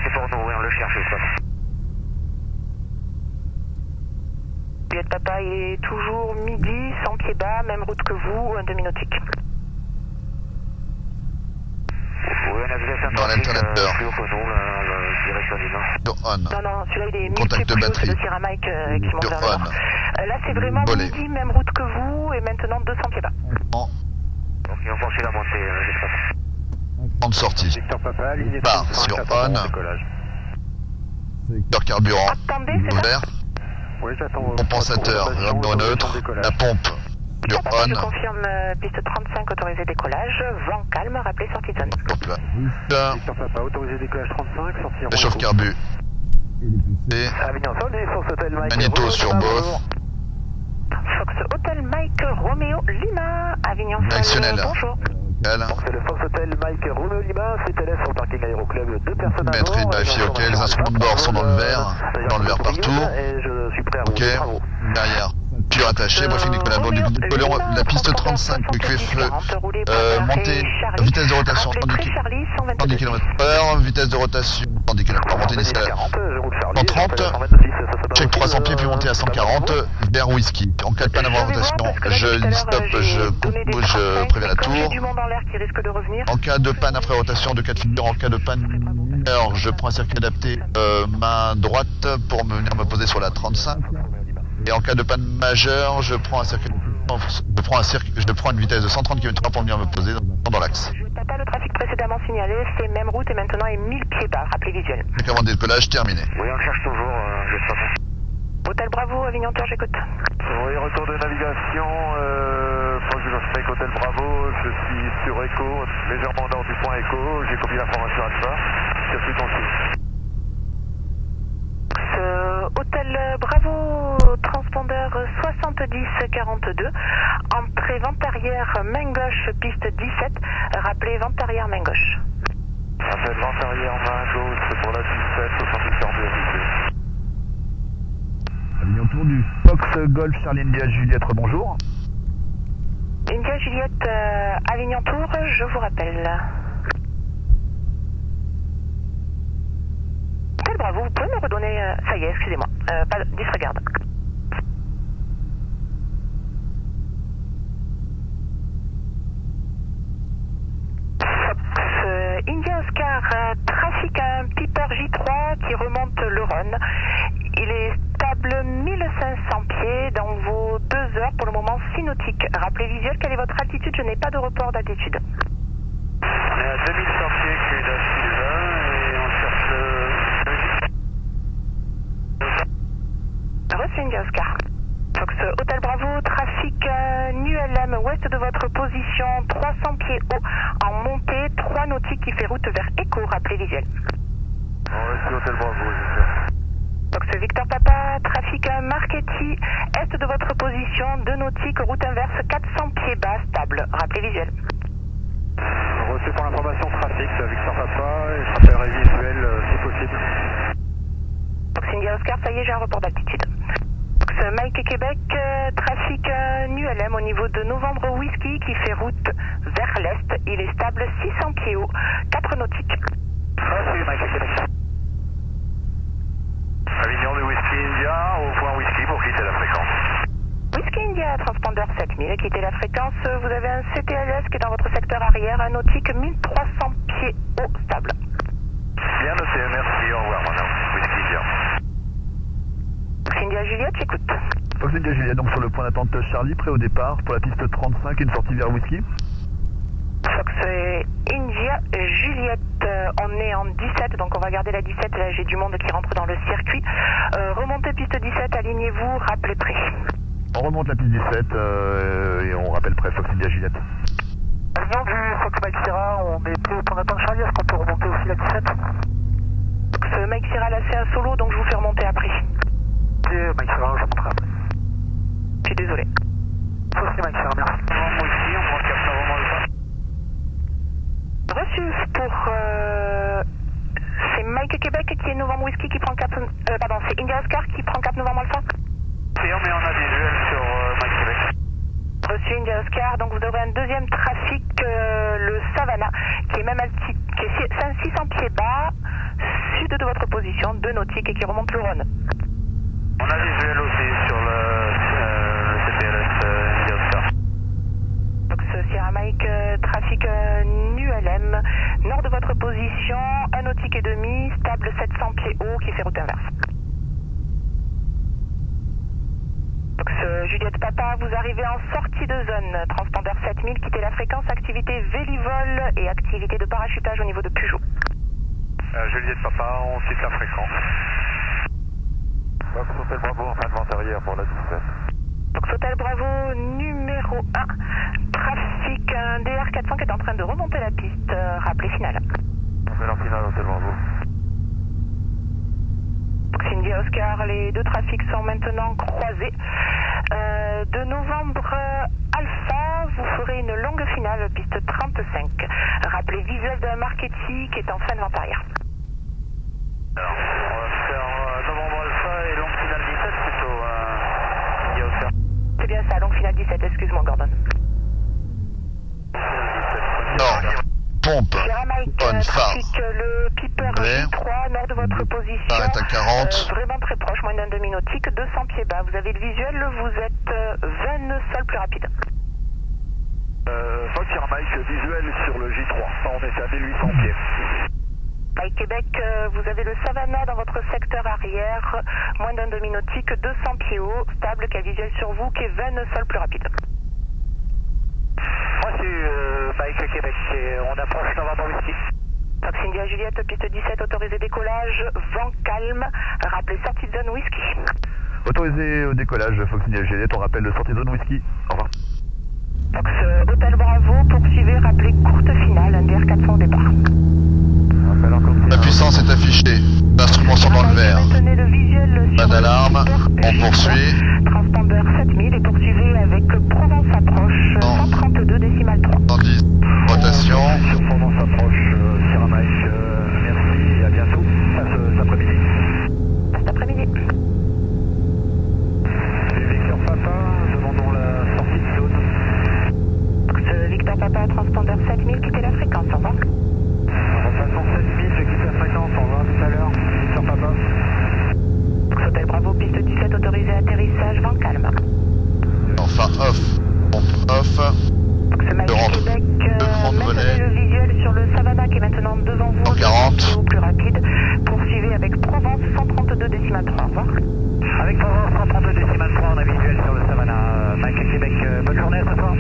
C'est pour nous, on le cherche, ça. Juliette Papa est toujours midi, 100 pieds bas, même route que vous, un demi-nautique. Oui, on a vu un Dans l'interrupteur. plus haut que nous, la direction du nord. Sur on. Non, celui-là il est mille Contact pieds plus haut, batterie. c'est le Sierra Mike qui monte Sur vers le nord. on. Là c'est vraiment Volet. midi, même route que vous, et maintenant 200 pieds bas. En Donc, ils ont franchi la montée, j'espère. grande sortie. Victor Papa, ligne Part 35, sur attention on. au décollage. Leur carburant Attendez, c'est ça ouvert. Oui, j'attends. Compensateur, ramenant neutre. La pompe sur Papa, je on. confirme piste 35, autorisé décollage, vent calme, rappelé sortie de zone. Sur place. Victor Papa, autorisé décollage 35, sortir en Réchauffe carbu. Et Avignon Sol, Fox Hotel Mike. magnéto sur boss. Fox Hotel Mike Romeo Lima, Avignon Directionnel. Sol, bonjour. Cal. C'est le Fox Hotel Mike Romeo Lima, CTLS sur le parking Aéroclub, 2 personnes à bord. Batterie de vérifier, ok. Les instruments de bord sont dans le vert. Dans le vert partout. Et je suis prêt à Ok. rouler, bravo. Derrière. Pure attaché, briefing du collaborateur du décolleur. La piste 35, le QFE. Montée, vitesse de rotation 110 km/h, vitesse de rotation 110 km/h, montée initiale 130, check 300 pieds puis montée à 140 vers Whisky. En cas de panne avant rotation, je dis stop, je préviens la tour. En cas de panne après rotation, de cas de figure, en cas de panne mineure, je prends un circuit adapté main droite pour venir me poser sur la 35. Et en cas de panne majeure, je prends une vitesse de 130 km/h pour venir me poser dans l'axe. Papa, le trafic précédemment signalé, c'est même route et maintenant est 1000 pieds bas, rappelé visuel. Donc avant décollage, terminé. Oui, on le cherche toujours, j'espère. Hôtel Bravo, Avignon Tour, j'écoute. Oui, retour de navigation, Fox Fake Hotel Bravo, je suis sur Echo, légèrement nord du point Echo, j'ai copié l'information Alpha, circuit continu. Hôtel Bravo, transpondeur 7042, entrée vente arrière main gauche, piste 17, rappelez vente arrière main gauche. Appel vente arrière main gauche pour la 17, 7042. Avignon Tour du Fox Golf Charlie India Juliette, bonjour. India Juliette, Avignon Tour, je vous rappelle. Hôtel Bravo, vous pouvez me redonner... ça y est, excusez-moi, pas disregard. il est stable 1500 pieds dans vos 2 heures, pour le moment 6 nautiques. Rappelez visuel, quelle est votre altitude? Je n'ai pas de report d'altitude. On est à 2100 pieds, cul de Sylvain, et on cherche le... Reçu India Oscar. Fox Hôtel Bravo, trafic NULM ouest de votre position, 300 pieds haut en montée, 3 nautiques qui fait route vers Echo, rappelez visuel. Reçu Hôtel Bravo, j'espère. Fox Victor Papa, trafic Marchetti, est de votre position, 2 nautiques, route inverse, 400 pieds bas, stable, rappelez visuel. Reçu pour l'information trafic, Victor Papa, et je rappellerai visuel si possible. Fox India Oscar, ça y est, j'ai un report d'altitude. Fox Mike Québec, trafic NULM au niveau de Novembre Whisky qui fait route vers l'est, il est stable 600 pieds haut, 4 nautiques. Reçu Mike Québec. Avignon de Whisky India, au point Whisky pour quitter la fréquence. Whisky India, transpondeur 7000, quittez la fréquence, vous avez un CTLS qui est dans votre secteur arrière, un nautique 1300 pieds haut, stable. Bien noté, merci, au revoir maintenant. Whisky India. Fox India Juliette, j'écoute. Fox India Juliette, donc sur le point d'attente Charlie, prêt au départ pour la piste 35 et une sortie vers Whisky. Fox India Juliette, on est en 17, donc on va garder la 17, là j'ai du monde qui rentre dans le circuit. Remontez piste 17, alignez-vous, rappelez prêt. On remonte la piste 17 et on rappelle prêt Fox India Juliette. Avion du Fox Mike Sierra, on est plus au point d'attente Charlie, est-ce qu'on peut remonter aussi la 17? Fox Mike Sierra, là c'est un solo, donc je vous fais remonter après. C'est Mike Sierra, je remonterai après. Je suis désolé. Fox Mike Sierra, merci. Moi aussi, on prend 4 vraiment le pas. Reçu pour... c'est Mike Québec qui est Novembre Whisky qui prend 4... pardon, c'est India Oscar qui prend 4 Novembre Alpha. Mais on a visuel sur Mike Québec. Reçu India Oscar, donc vous aurez un deuxième trafic, le Savannah, qui est même qui est 600 pieds bas, sud de votre position, 2 nautiques et qui remonte le Rhône. On a visuel aussi sur le CTLS India Oscar. Donc Sierra Mike, trafic NULM, nord de votre position, 1 nautique et demi, stable 700 pieds haut qui fait route inverse. Donc Juliette Papa, vous arrivez en sortie de zone, transpondeur 7000, quittez la fréquence, activité vélivol et activité de parachutage au niveau de Peugeot. Juliette Papa, on quitte la fréquence. Fox Hôtel Bravo en fin de vente arrière pour la 17. Donc Hôtel Bravo numéro 1, trafic DR400 qui est en train de remonter la piste, rappelé final. On est en finale Hôtel Bravo. Donc Cindy Oscar, les 2 trafics sont maintenant croisés. De novembre Alpha, vous ferez une longue finale, piste 35. Rappelez visuel de Marchetti qui est en fin de vente arrière. Alors, on va faire novembre Alpha et longue finale 17 plutôt, India Oscar. C'est bien ça, longue finale 17, excuse-moi Gordon. Non, pompe, Sierra Mike, bonne trafic phare. le Piper J3, nord de votre position. Arrête à 40. Vraiment très proche, moins d'un demi-nautique, 200 pieds bas. Vous avez le visuel, vous êtes 20 nœuds sol plus rapide. Fox Sierra Mike, visuel sur le J3. On est à 1800 pieds. Mike Québec, vous avez le Savannah dans votre secteur arrière, moins d'un demi-nautique, 200 pieds haut, stable, qui a visuel sur vous, qui est 20 nœuds sol plus rapide. Moi c'est Mike Québec, on approche Novembre Whisky. Fox India Juliette, piste 17, autorisé décollage, vent calme, rappelez sortie de zone whisky. Autorisé au décollage Fox India Juliette, on rappelle sortie de zone Whisky. Au revoir. Fox Hôtel Bravo, poursuivez, rappelez courte finale, un DR400 au départ. La puissance est affichée, l'instrument sont dans le vert. Maintenez le visuel Pas sur d'alarme, on poursuit. Transpondeur 7000 et poursuivez avec Provence approche, 132 décimales 3. 110, rotation. Sur Provence approche, Sierra Mike, merci et à bientôt. À cet après-midi. À cet après-midi. C'est Victor Papa, demandons la sortie de zone. Fox Victor Papa, transpondeur 7000, quittez la fréquence, au revoir. Rotation 7000, je quitte la fréquence, on va tout à l'heure. Victor Papa. Fox Hôtel Bravo, piste 17, autorisé atterrissage, vent calme. Enfin off. Pompe off. Fox Mike Québec, grandes maintenez volets. le visuel sur le Savannah qui est maintenant devant vous. 140. Plus rapide. Poursuivez JV avec Provence 132 décimal 3. Au revoir. Avec Provence 132 décimal 3, on a visuel sur le Savannah. Mike Québec, bonne journée à ce soir.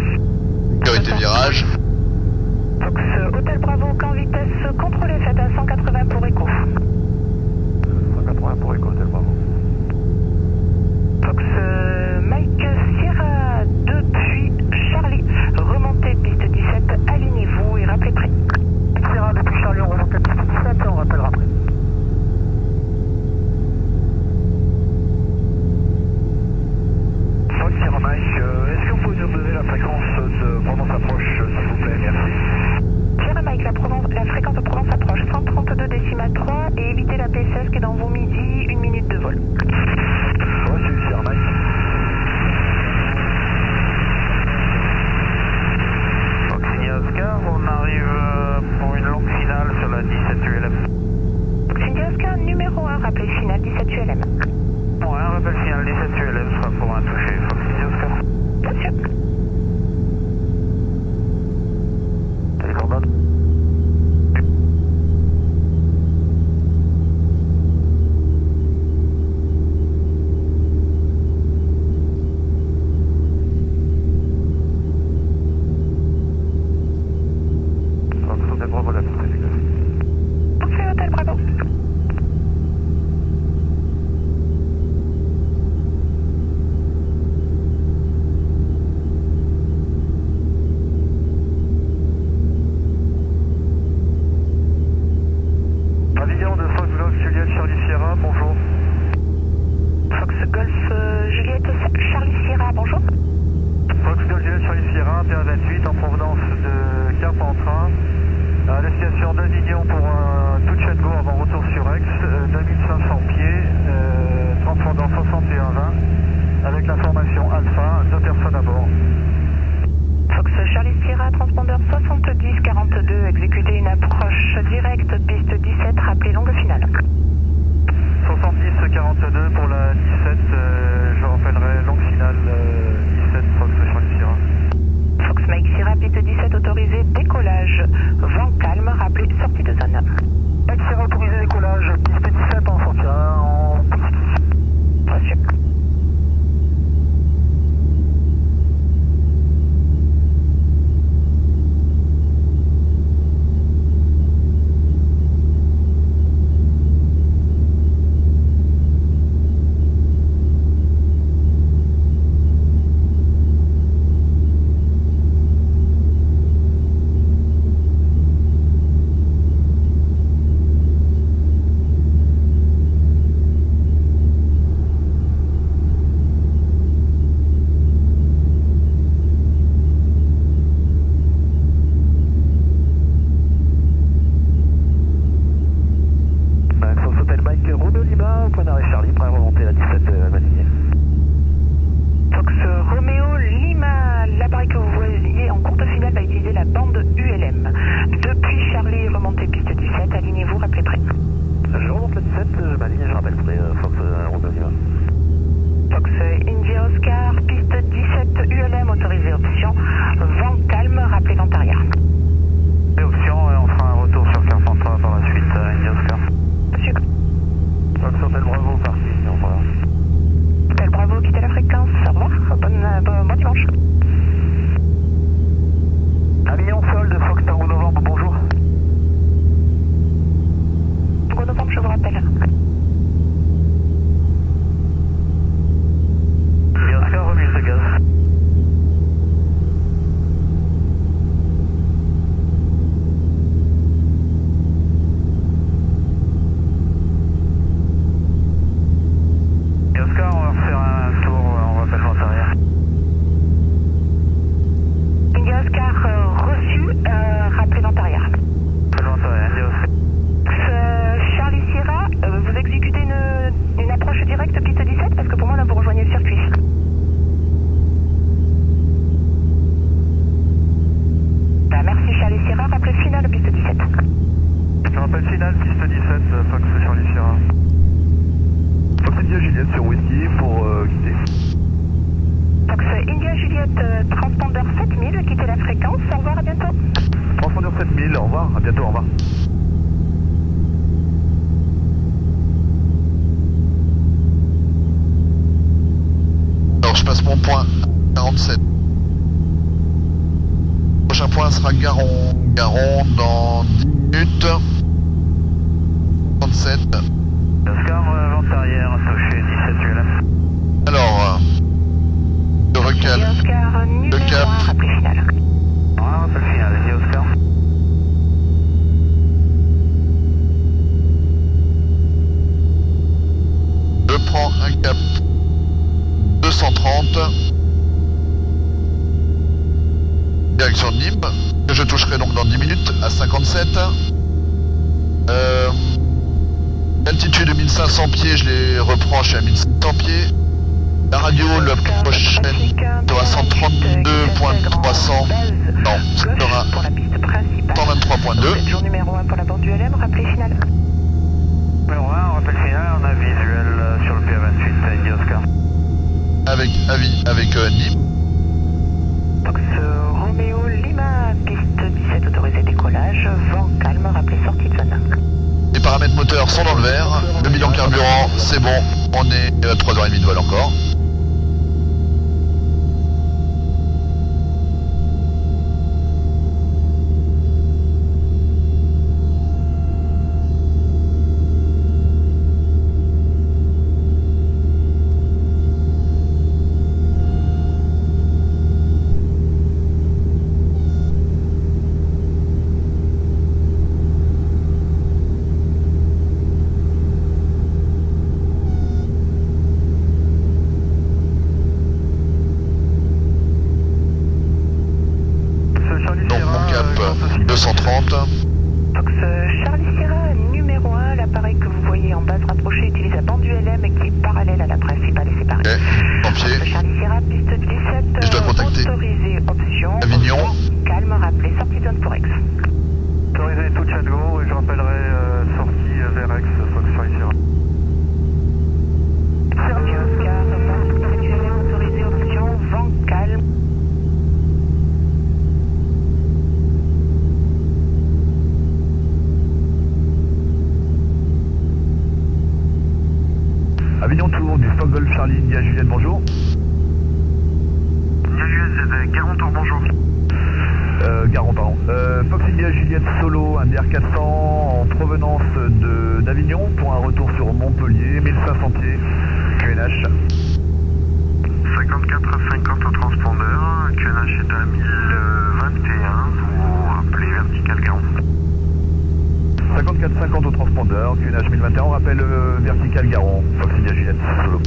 Sécurité virage. Fox Hôtel Bravo, camp vitesse contrôlée, faites à 180 pour Echo. 180 pour Echo, Hôtel Bravo. Fox Mike Sierra 2 puis Charlie, remontez piste 17, alignez-vous et rappelez prêt. Sierra depuis Charlie, on remonte à piste 17 et on rappellera après. Fox Sierra Mike, est-ce que vous pouvez nous donner la fréquence de Provence approche, s'il vous plaît, merci. Sierra Mike, la fréquence de Provence approche 132 décimal 3 et évitez la P16 qui est dans vos midi, 1 minute de vol. Reçu, Sierra Mike. Foxy Oscar, on arrive pour une longue finale sur la 17 ULM. Foxy Oscar numéro 1, rappelez finale 17 ULM. Bon, un rappel final 17 ULM sera pour un touché. Foxy Oscar. Monsieur. Les coordonnées. Bravo, la piste dégagée. Fox Hôtel Bravo. Pavillon de Fox Golf Juliette Charlie Sierra, bonjour. Fox Golf Juliette Charlie Sierra, bonjour. Fox Golf Juliette Charlie Sierra, PA28 en provenance de Carpentras. À destination d'Avignon pour un touch and go avant retour sur Aix, 2500 pieds, transpondant 6120, avec la formation Alpha, 2 personnes à bord. Fox Charlie Sierra, transpondeur 7042, exécutez une approche directe, piste 17, rappelez longue finale. 70-42 pour la 17, je rappellerai longue finale 17 Fox Charlie Sierra. Fox Mike Sierra, piste 17, autorisé décollage, vent calme, rappelez sortie de zone. Mike Sierra autorisé décollage, piste 17 en sortie en positif. Reçu. Point d'arrêt Charlie, prêt à remonter la 17 Manigné. Fox Romeo Lima, l'appareil que vous voyez en courte finale va utiliser la bande ULM. Depuis Charlie, remontez piste 17, alignez-vous, rappelez prêt. Je remonte la 17, je m'aligne et je rappelle prêt, Fox Romeo Lima. Fox India Oscar, piste 17 ULM, autorisé option, vent calme, rappelez vent arrière. Et option, on fera un retour sur Carpentras par la suite, India Oscar. Monsieur. Fox Hôtel Bravo, parti, au revoir. Hôtel Bravo, quittez la fréquence, au revoir, bon dimanche. Avignon Solde, Fox Tango Novembre, bonjour. Tango Novembre, je vous rappelle. India Oscar, remise de gaz. Oscar, on va refaire un tour, on rappelle vent arrière. India Oscar reçu, rappelez vent arrière. Rappelle vent arrière, India Oscar. Charlie Sierra, vous exécutez une approche directe piste 17 parce que pour moi là vous rejoignez le circuit. Bah, merci Charlie Sierra, rappelez finale piste 17. Je rappelle finale, piste 17, Fox Charlie Sierra. Fox India Juliette sur Whisky pour quitter. Fox India Juliette, transpondeur 7000, quittez la fréquence, au revoir, à bientôt. Transpondeur 7000, au revoir, à bientôt, au revoir. Alors je passe mon point 47. Le prochain point sera Garon. Garon dans 10 minutes. 37. Oscar, vente arrière, touché 17 ULM. Alors, je recale Oscar, numéro le cap. 1, rappelé final. Ah, c'est le final, allez-y Oscar. Je prends un cap 230. Direction de Nîmes, que je toucherai donc dans 10 minutes à 57. Altitude 1500 pieds, je les reprends, je suis à 1600 pieds. La radio, la prochaine sera 132.300. Non, ça sera Pour la piste principale. 123.2. Jour numéro 1 pour la bande du LM, rappelé final. Numéro 1, rappel final, on a visuel sur le PA28, Indy Oscar. Avec avis, avec Nîmes. Fox Roméo Lima, piste 17 autorisé décollage, vent calme, rappelé sortie de zone. Les paramètres moteurs sont dans le vert. Le bilan carburant, c'est bon. On est à 3h30 de vol encore. Donc mon cap 230. Fox Charlie Sierra, numéro 1, l'appareil que vous voyez en base rapprochée utilise la bande du LM qui est parallèle à la principale et séparée. Ok, en Fox pied. Charlie Sierra, piste 17, Je dois contacter autorisé option. Avignon. Calme, rappelé sortie de zone pour Aix. Autorisé tout chat go et je rappellerai sortie vers Aix, Fox Charlie Sierra. Sortie Oscar, piste du LM, autorisé option, vent calme. Avignon Tour du Fox Golf Charlie India Juliette, bonjour. India Juliette, Garon Tour, bonjour. Garon, pardon. Fox India Juliette Solo, un DR400 en provenance d'Avignon pour un retour sur Montpellier, 1500 pieds, QNH. 54 à 50 au transpondeur, QNH est à 1021, vous rappelez vertical Garon. 54-50 au transpondeur, QNH 1021, on rappelle vertical Garon, Fox India Juliette Solo.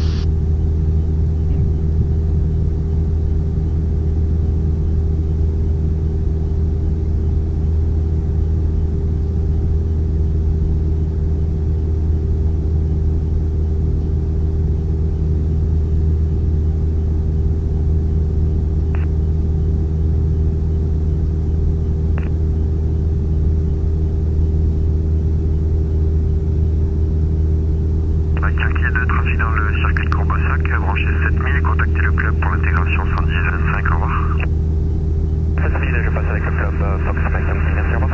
Avec un quai de trafic dans le circuit de Courbassac, branchez 7000 et contactez le club pour l'intégration 110-25, au revoir. 7000, je passe avec le club Fox Mike, merci, au revoir.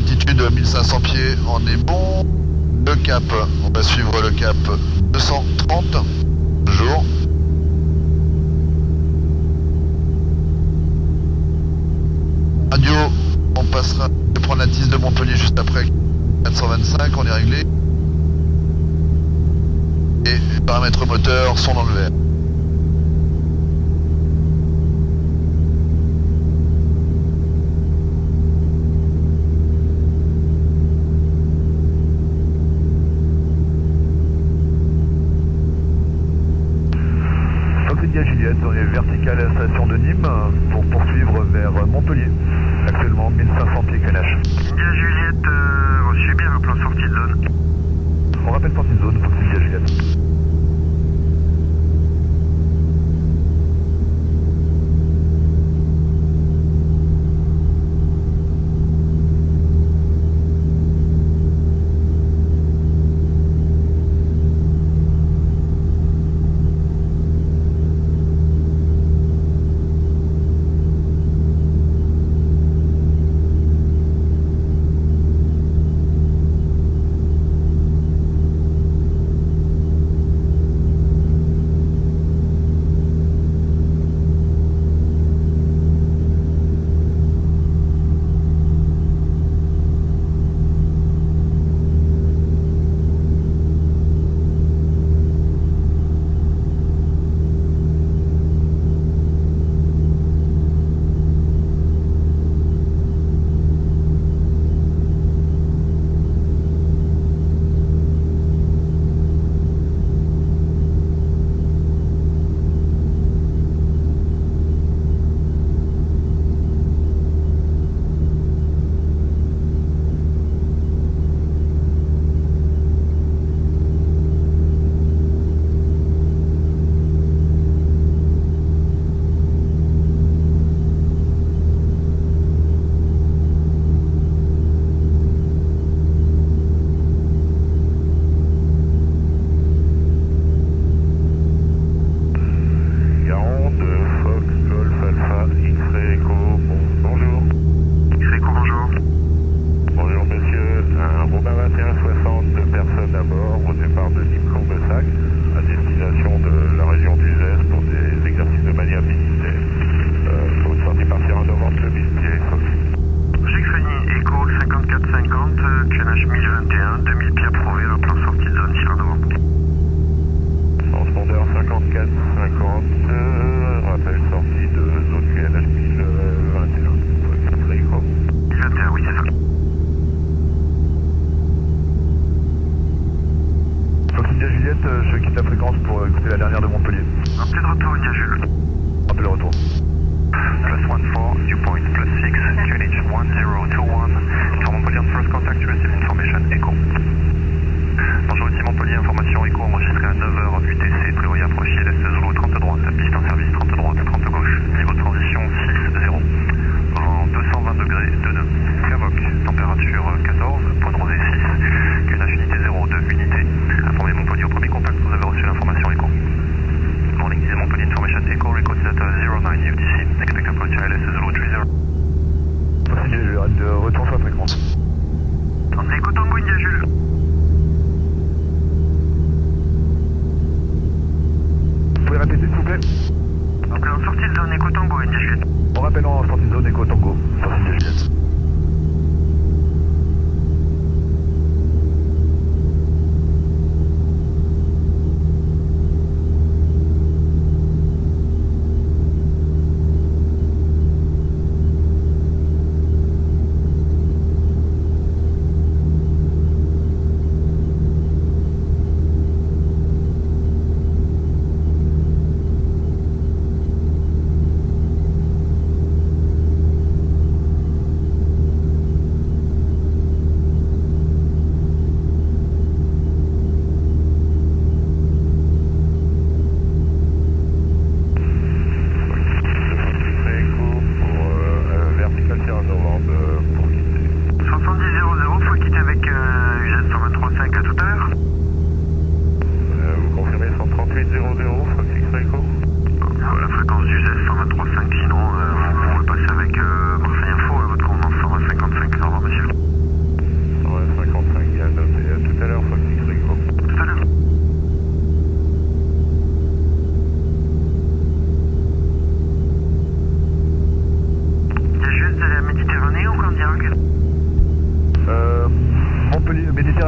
Altitude 1500 pieds, on est bon. Le cap, on va suivre le cap 230. Bonjour. Radio, on passera, je vais prendre la 10 de Montpellier juste après 425, on est réglé. Et les paramètres moteurs sont dans le vert. Juliette, on est vertical à la station de Nîmes pour poursuivre vers Montpellier. Actuellement 1500 pieds Grenache. India Juliette, reçu bien, un plan sortie de zone. On rappelle sortie de zone, Fox India Juliette.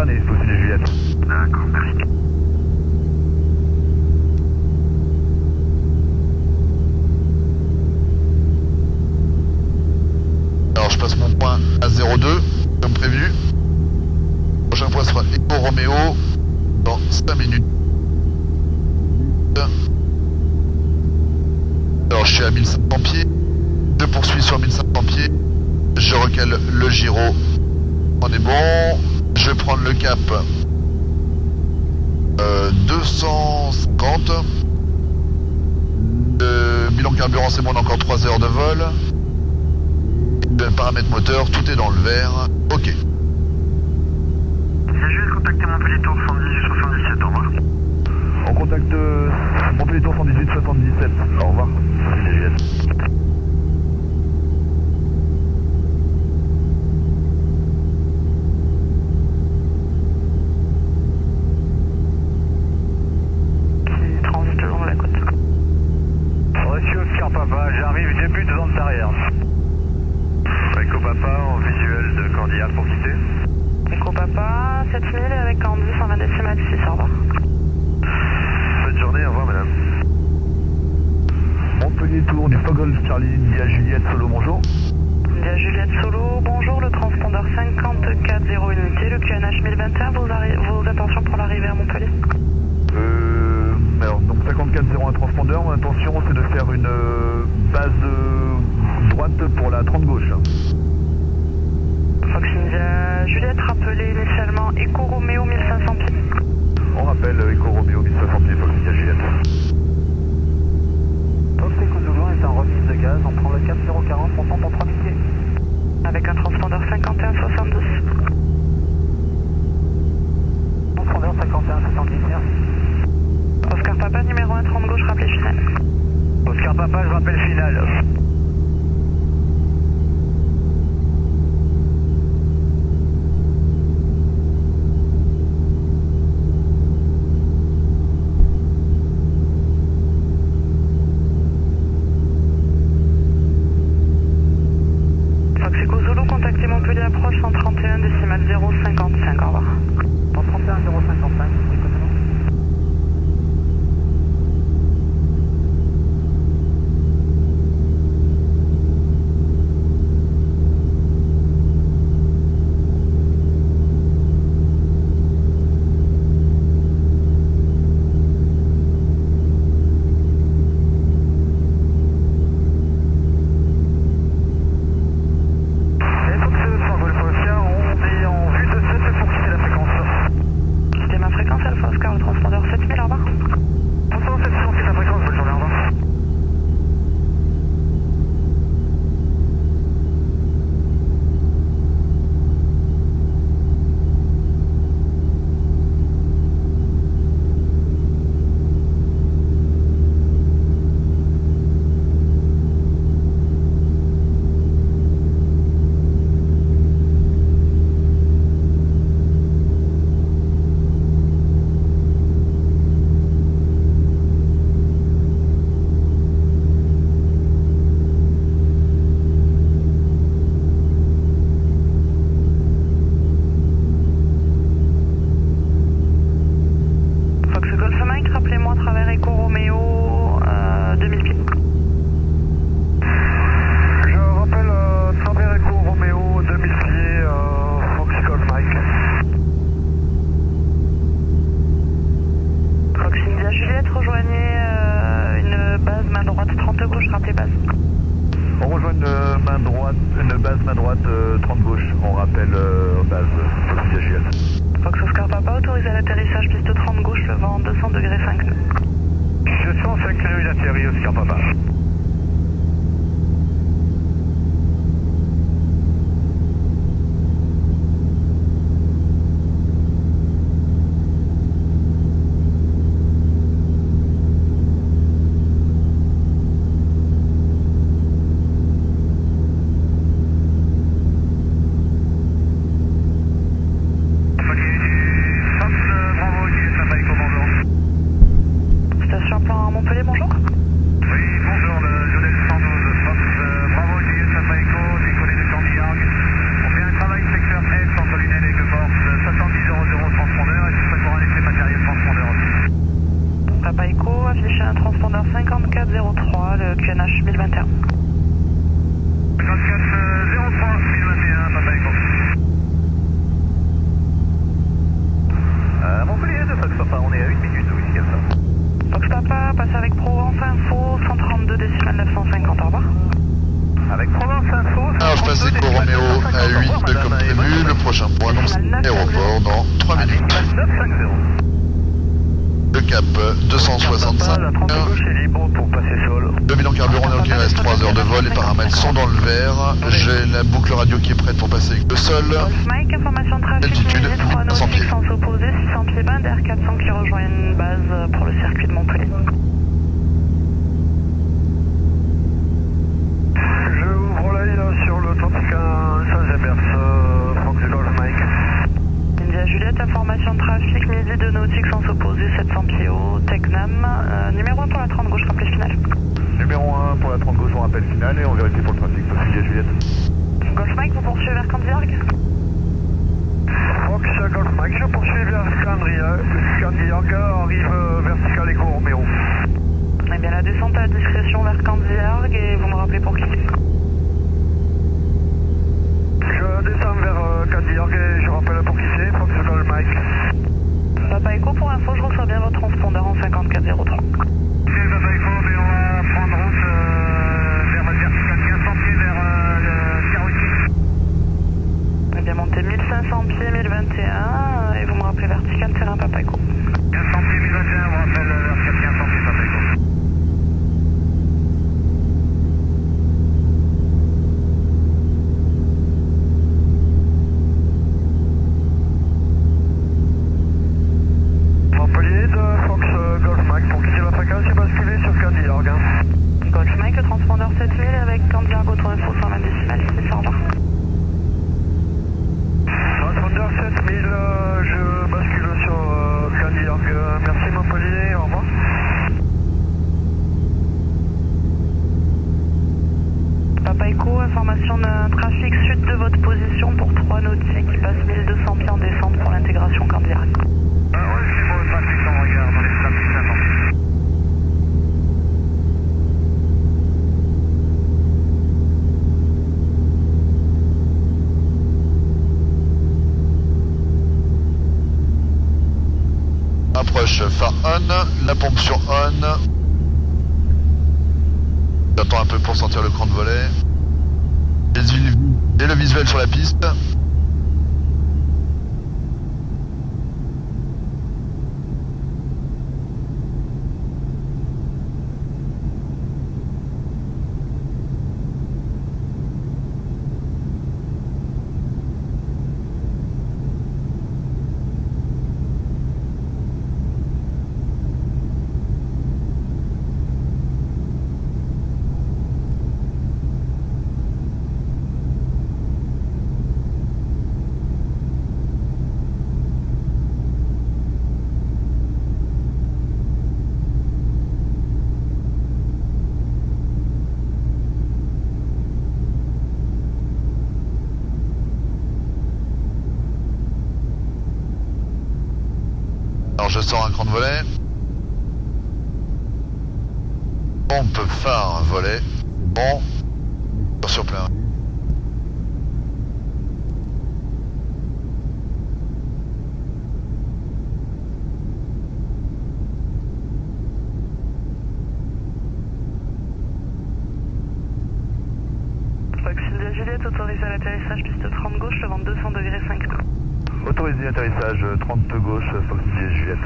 Épernay, Fox et Juliette. D'accord, merci. Alors je passe mon point à 02, comme prévu. Le prochain point sera Echo Roméo dans 5 minutes. Alors je suis à 1500 pieds, je poursuis sur 1500 pieds, je recale le gyro, on est bon, je vais prendre le cap 250, le bilan carburant c'est bon, on a encore 3 heures de vol, le paramètre moteur, tout est dans le vert, ok. J'ai juste contacté Montpellier Tour 118-77, au revoir. On contacte Montpellier Tour 118-77, au revoir, c'est Juliette. Transite le long de la côte. Reçu Oscar Papa, j'arrive début de zone d'arrière. Echo Papa en visuel de Candiac pour quitter. Echo Papa, 7000 avec Candy 120 décimales 6, au revoir. Bonne journée, au revoir madame. Montpellier Tour du Fogolf Charlie, India Juliette Solo, bonjour. India Juliette Solo, bonjour, le transpondeur 54 0 unité, le QNH 1021, vos intentions pour l'arrivée à Montpellier? Alors donc 5401 transpondeur, mon intention c'est de faire une base droite pour la 30 gauche. Fox India Juliette, rappelez initialement Echo Roméo 1500 pieds. On rappelle Echo Roméo 1500 pieds, Fox India Juliette. Fox Echo Zulu est en remise de gaz, on prend le cap 040, montant pour 3000 pieds. Avec un transpondeur 5172. Transpondeur 5172, merci. Oscar Papa, numéro 1, 30 gauche, rappelez final. Oscar Papa, je rappelle final. Fox Echo Zulu, contactez Montpellier approche 131 décimale 055, au revoir. 131 055, Echo Zulu. C'était ma fréquence Alpha Oscar, le transpondeur 7000, au revoir. Bonsoir, c'est la fréquence, bonne journée, au revoir. Fox Golf Mike, rappelez-moi à travers Echo Roméo 2000 pieds. Je rappelle travers Echo Roméo 2000 pieds, Fox Golf Mike. Fox India Juliette, rejoignez une base main droite 30 gauche, rappelez base. On rejoint une base main droite 30 gauche, on rappelle base Fox India Juliette. Fox Oscar Papa, autorisé à l'atterrissage piste 30 gauche, le vent 200 degrés 5 nœuds. 205 nœuds, il atterrit, Oscar Papa. Station plan à Montpellier, bonjour. Oui, bonjour, Echo Romeo à 8 comme prévu. Le prochain point annonce aéroport dans 3 minutes. 950. Le cap 265. La 30 gauche est libre pour passer sol. Le bilan carburant est ok, il reste 3 heures de vol, les paramètres sont dans le vert. J'ai la boucle radio qui est prête pour passer avec le sol. Golf Mike, information de trafic, Altitude, midi, 3 1500 nautiques pieds. sans s'opposer, 600 pieds bas, DR400 qui rejoint une base pour le circuit de Montpellier. Je ouvre l'œil sur le 31 Saint-Gebers, Fox Golf Mike. India Juliette, information de trafic, midi, 2 nautiques sans s'opposer, 700 pieds haut, Tecnam. Numéro 1 pour la 30 gauche, rappelé final. Numéro 1 pour la 30 gauche, on rappelle final et on vérifie pour le trafic. Sophie et Juliette. Golf Mike, vous poursuivez vers Candiargue. Fox Golf Mike, je poursuis vers Candiargue, arrive vertical Echo Romeo. Eh bien, la descente à discrétion vers Candiargue et vous me rappelez pour qui. Je descends vers Candiargue et je rappelle pour qui c'est, Fox Golf Mike. Papa Echo, pour info, je reçois bien votre transpondeur en 5403. C'est Papa Echo, mais on va prendre route vers la verticale 1500 pieds vers Cherokee. Eh bien, montez 1500 pieds, 1021 et vous me rappelez vertical terrain Papa Echo. 1500 pieds 1021, on rappelle verticale 1500 pieds Papa Echo. Montpellier de Fox Golf Mike pour quitter la fréquence et basculer sur Candiargue. Golf Mike, transpondeur 7000 avec Candiargue auto info 120 décimales, 600 heures. Transpondeur 7000, je bascule sur Candiargue. Merci Montpellier, au revoir. Papa Echo, information d'un trafic sud de votre position pour 3 nautiques qui passe 1200 pieds en descente pour l'intégration Candiargue. Ouais, c'est bon, le trafic, on regarde dans les trafics 50. Approche phare on, la pompe sur on. J'attends un peu pour sortir le cran de volet. Et le visuel sur la piste. Alors je sors un cran de volet. Pompe, phare, volet. Bon. Sur plein. Fox India Juliette, autorisé à l'atterrissage piste 30 gauche, le vent 200 degrés 5 nœuds. Autorisé atterrissage 30 gauche, Fox et Juliette.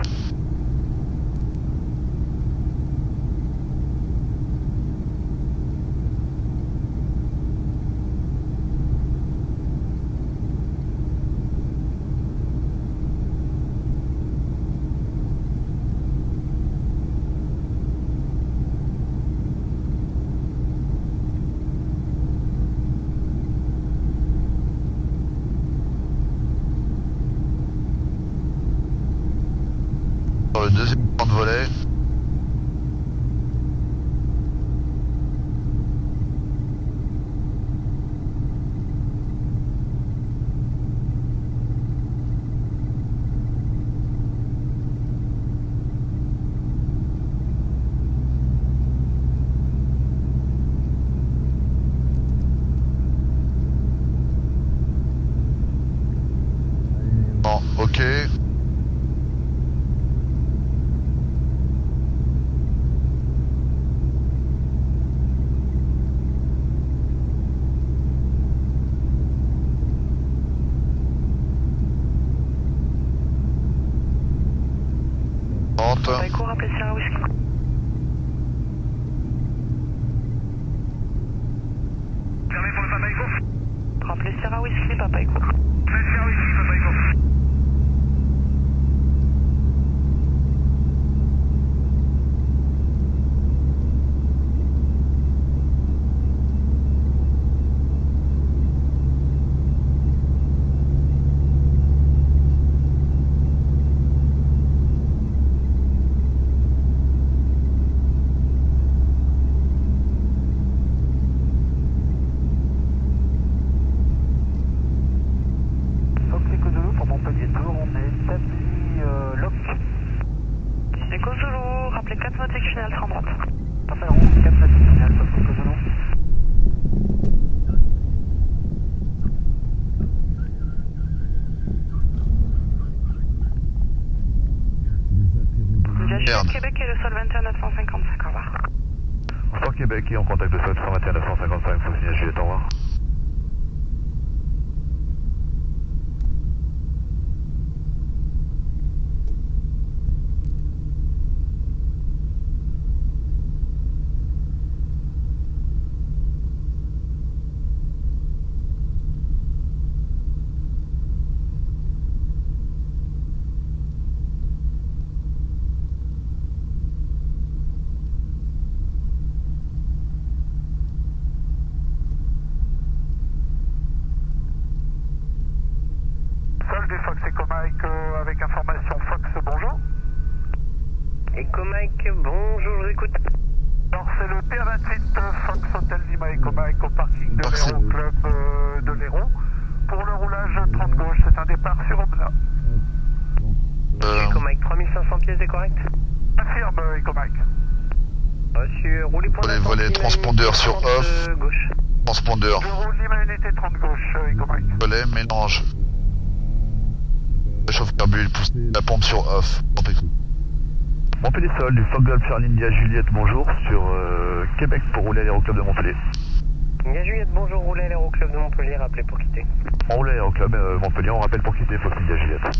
Sur le deuxième plan de volet. Bon, ok. 150. Papa Echo, rappelez Sierra Whisky. Fermé pour le Papa Echo. Rappelez Sierra Whisky, Papa Echo. Sierra Whisky, Papa Echo. Fox Echo Zulu pour Montpellier Tour, on est établi lock. Echo Zulu, rappelez 4 nautiques finales 30 droite. Parfait, on 4 nautiques finales, Fox Echo Zulu. Merde. Québec et le sol 21 955, au revoir. On sort Québec et on contacte le sol 121 955 pour signer Juliette, au revoir. Sol du Fox Echo Mike avec information Fox, bonjour. Echo Mike, bonjour, je vous écoute. Alors c'est le P28 Fox Hotel Lima Echo Mike au parking de Parfait. l'Hérault Club de l'Hérault. Pour le roulage 30 gauche, c'est un départ sur Omna. Echo Mike, 3500 pieds, c'est correct? Affirme Echo Mike. Reçu, roulez pour Volet, l'instant, volet, Lima transpondeur sur 30, off. Gauche. Transpondeur. Je roule Lima unité 30 gauche Echo Mike. Volet, mélange. Réchauffe carbure, pousse la pompe sur off. Montpellier Sol, du Fox Golf Charlie India Juliette, bonjour, sur Québec pour rouler à l'Aéroclub de Montpellier. India Juliette, bonjour, roulez à l'Aéroclub de Montpellier, rappelez pour quitter. On roule à l'Aéroclub Montpellier, on rappelle pour quitter Fox India Juliette.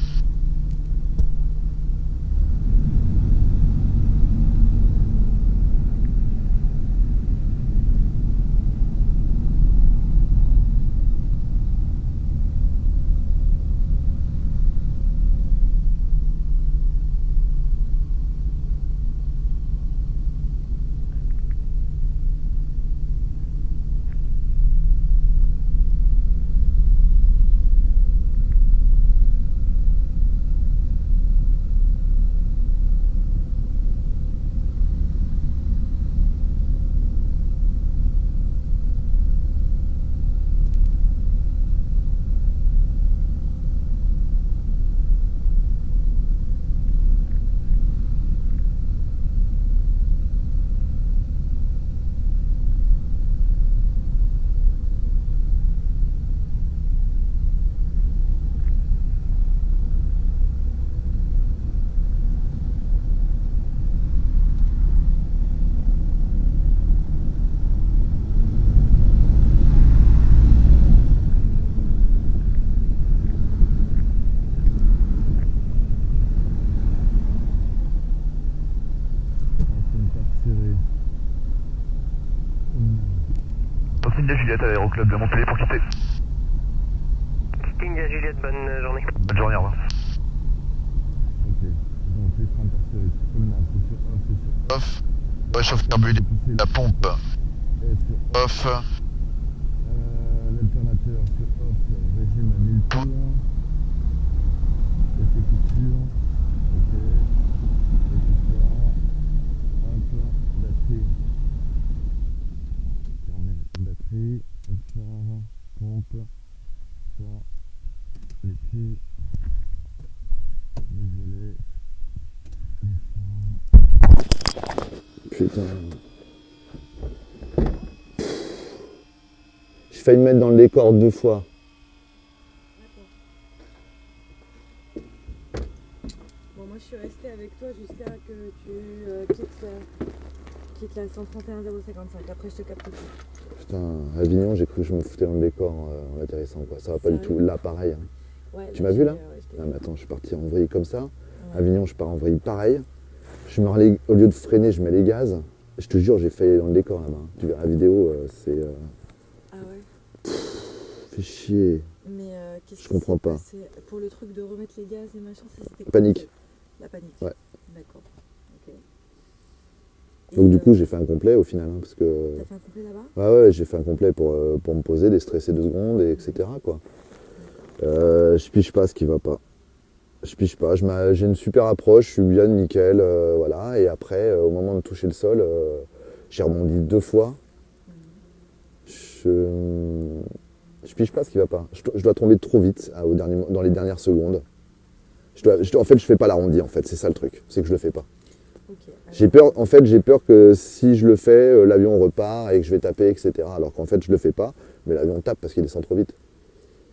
Fox India Juliette à l'Aéroclub de Montpellier pour quitter. India Juliette, bonne journée. Bonne journée, au revoir. Off. Réchauffe carbure, la pompe. Off. L'alternateur sur off, régime à 1000 tours. Exécution. Ok. Récupère. Hop. Batterie. Batterie. Ça. Pompe. Ça. Les pieds. Les volets. Putain. J'ai failli me mettre dans le décor 2 fois. Bon, moi je suis restée avec toi jusqu'à que tu quittes la 131 055. Après je te capte tout. Putain, Avignon, j'ai cru que je me foutais dans le décor en atterrissant, quoi. Ça va pas du tout. Là, pareil. Hein. Ouais, Tu m'as vu là? ouais, Ah, mais attends, je suis parti en vrille comme ça. Ouais. Avignon, je pars en vrille pareil. au lieu de freiner, je mets les gaz. Je te jure, j'ai failli dans le décor là-bas. Tu verras la vidéo, c'est... Ah ouais. Fait chier. Mais qu'est-ce Je qui comprends s'est pas. passé pour le truc de remettre les gaz et machin, ça c'était quoi? Panique. La panique. Ouais. D'accord. Ok. Et Donc du coup, j'ai fait un complet au final, parce que... T'as fait un complet là-bas? Ouais, j'ai fait un complet pour me poser, déstresser 2 secondes, et etc. quoi. Je pige pas ce qui va pas. Je pige pas. J'ai une super approche, je suis bien nickel, voilà. Et après, au moment de toucher le sol, j'ai rebondi 2 fois. Je pige pas ce qui va pas. Je dois tomber trop vite dans les dernières secondes. En fait, je fais pas l'arrondi, en fait. C'est ça le truc. C'est que je le fais pas. Okay. J'ai peur que si je le fais, l'avion repart et que je vais taper, etc. Alors qu'en fait, je le fais pas, mais l'avion tape parce qu'il descend trop vite.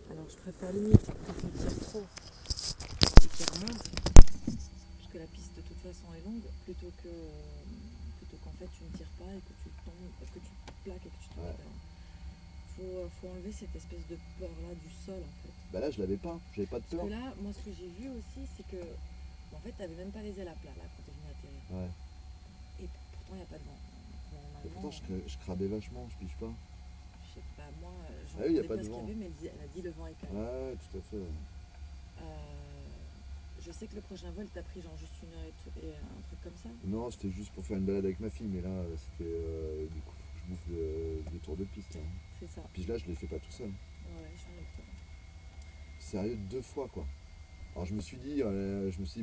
Alors, je préfère limite que tu tires trop et qu'il remonte, parce que la piste de toute façon est longue, plutôt qu'en fait tu ne tires pas et que tu tombes, que tu plaques et que tu tombes. Ouais. Faut enlever cette espèce de peur-là du sol, en fait. Bah là, j'avais pas de peur. Parce que là, moi, ce que j'ai vu aussi, c'est que, en fait, t'avais même pas les ailes à plat, là, quand t'es venu atterrir. Ouais. Et pourtant, il n'y a pas de vent. Et pourtant, je crabais vachement, je pige pas. Je sais pas, moi, je Ah oui, y a ne pas pas de ce qu'il y vent. avait, mais elle a dit le vent est calme. Ouais, tout à fait. Je sais que le prochain vol, t'as pris genre juste 1 heure et un truc comme ça. Non, c'était juste pour faire une balade avec ma fille, mais là, c'était du coup, je bouffe des tours de piste. Hein. C'est ça. Puis là, je les fais pas tout seul. Ouais, je suis avec toi. Sérieux, 2 fois quoi. Alors je me suis dit,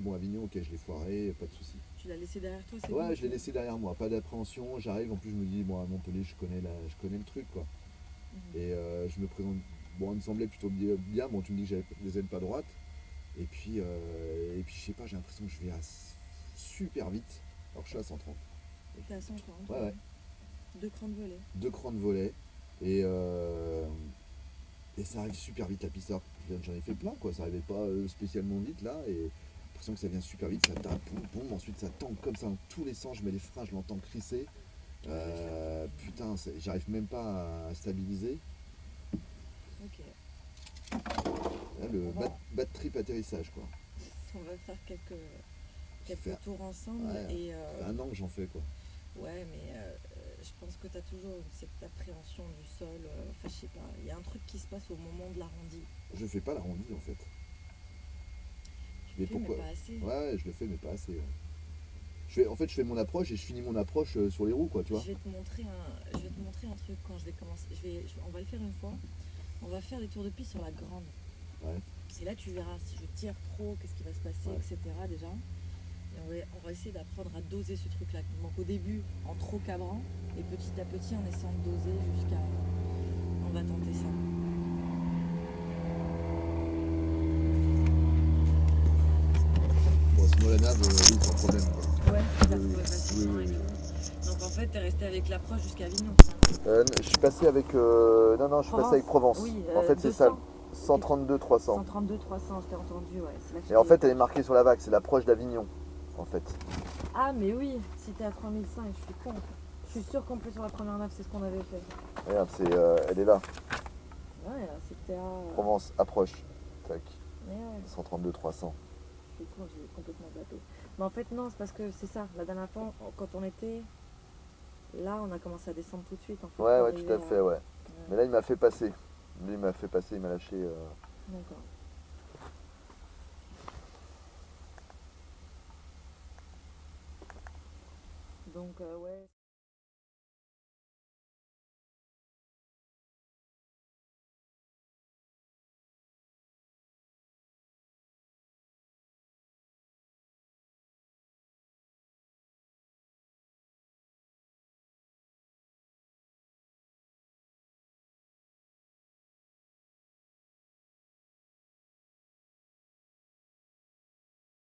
bon, Avignon, ok, je l'ai foiré, pas de souci. Tu l'as laissé derrière toi, c'est Ouais, bon, je l'ai laissé derrière moi, pas d'appréhension. J'arrive, en plus, je me dis, bon, à Montpellier, je connais le truc quoi. Et je me présente, bon, il me semblait plutôt bien. Bon, tu me dis que j'avais les ailes pas droites. Et puis je sais pas, j'ai l'impression que je vais super vite, alors que je suis à 130. T'es à 130. Ouais. 2 crans de volet. 2 crans de volet. Et ça arrive super vite la piste. Alors, j'en ai fait plein quoi, ça arrivait pas spécialement vite là. Et j'ai l'impression que ça vient super vite, ça tape, boum, boum, ensuite ça tangue comme ça dans tous les sens, je mets les freins, je l'entends crisser. Putain, j'arrive même pas à stabiliser. Ok. Là, le bad trip atterrissage quoi. On va faire quelques tours ensemble. Ouais, et ça fait 1 an que j'en fais quoi. Ouais, mais je pense que tu as toujours cette appréhension du sol. Enfin, je sais pas, il y a un truc qui se passe au moment de l'arrondi. Je fais pas l'arrondi en fait. Tu le fais, mais pas assez. Ouais, je le fais, mais pas assez. Ouais. Je fais mon approche et je finis mon approche sur les roues, quoi, tu vois. Je vais te montrer un truc quand je vais commencer. On va le faire une fois. On va faire des tours de piste sur la grande. Ouais. Et là, tu verras si je tire trop, qu'est-ce qui va se passer, etc. déjà. Et on va essayer d'apprendre à doser ce truc-là. Donc au début, en trop cabrant, et petit à petit, en essayant de doser jusqu'à... On va tenter ça. Bon, sinon la nave, oui, sans problème. Quoi. Ouais, t'as trouvé facilement et tout. Donc en fait, t'es resté avec l'approche jusqu'à Avignon. Je suis passé avec... Non, je suis passé avec Provence. Oui, en fait, c'est ça. 132 300. 132 300, je t'ai entendu, ouais. Et en fait, elle est marquée sur la vague, c'est l'approche d'Avignon, en fait. Ah, mais oui, si t'es à 3005, je suis con. Je suis sûr qu'en plus sur la première nave, c'est ce qu'on avait fait. Regarde, elle est là. Ouais, là, c'était à... Provence, approche. Tac. Ouais. 132 300. Je suis con, j'ai complètement zappé. Mais en fait, non, c'est parce que c'est ça. La dernière fois, quand on était là, on a commencé à descendre tout de suite. En fait, Ouais, tout à fait, ouais. Mais là, il m'a fait passer. Lui, il m'a fait passer, il m'a lâché. D'accord. Donc, ouais.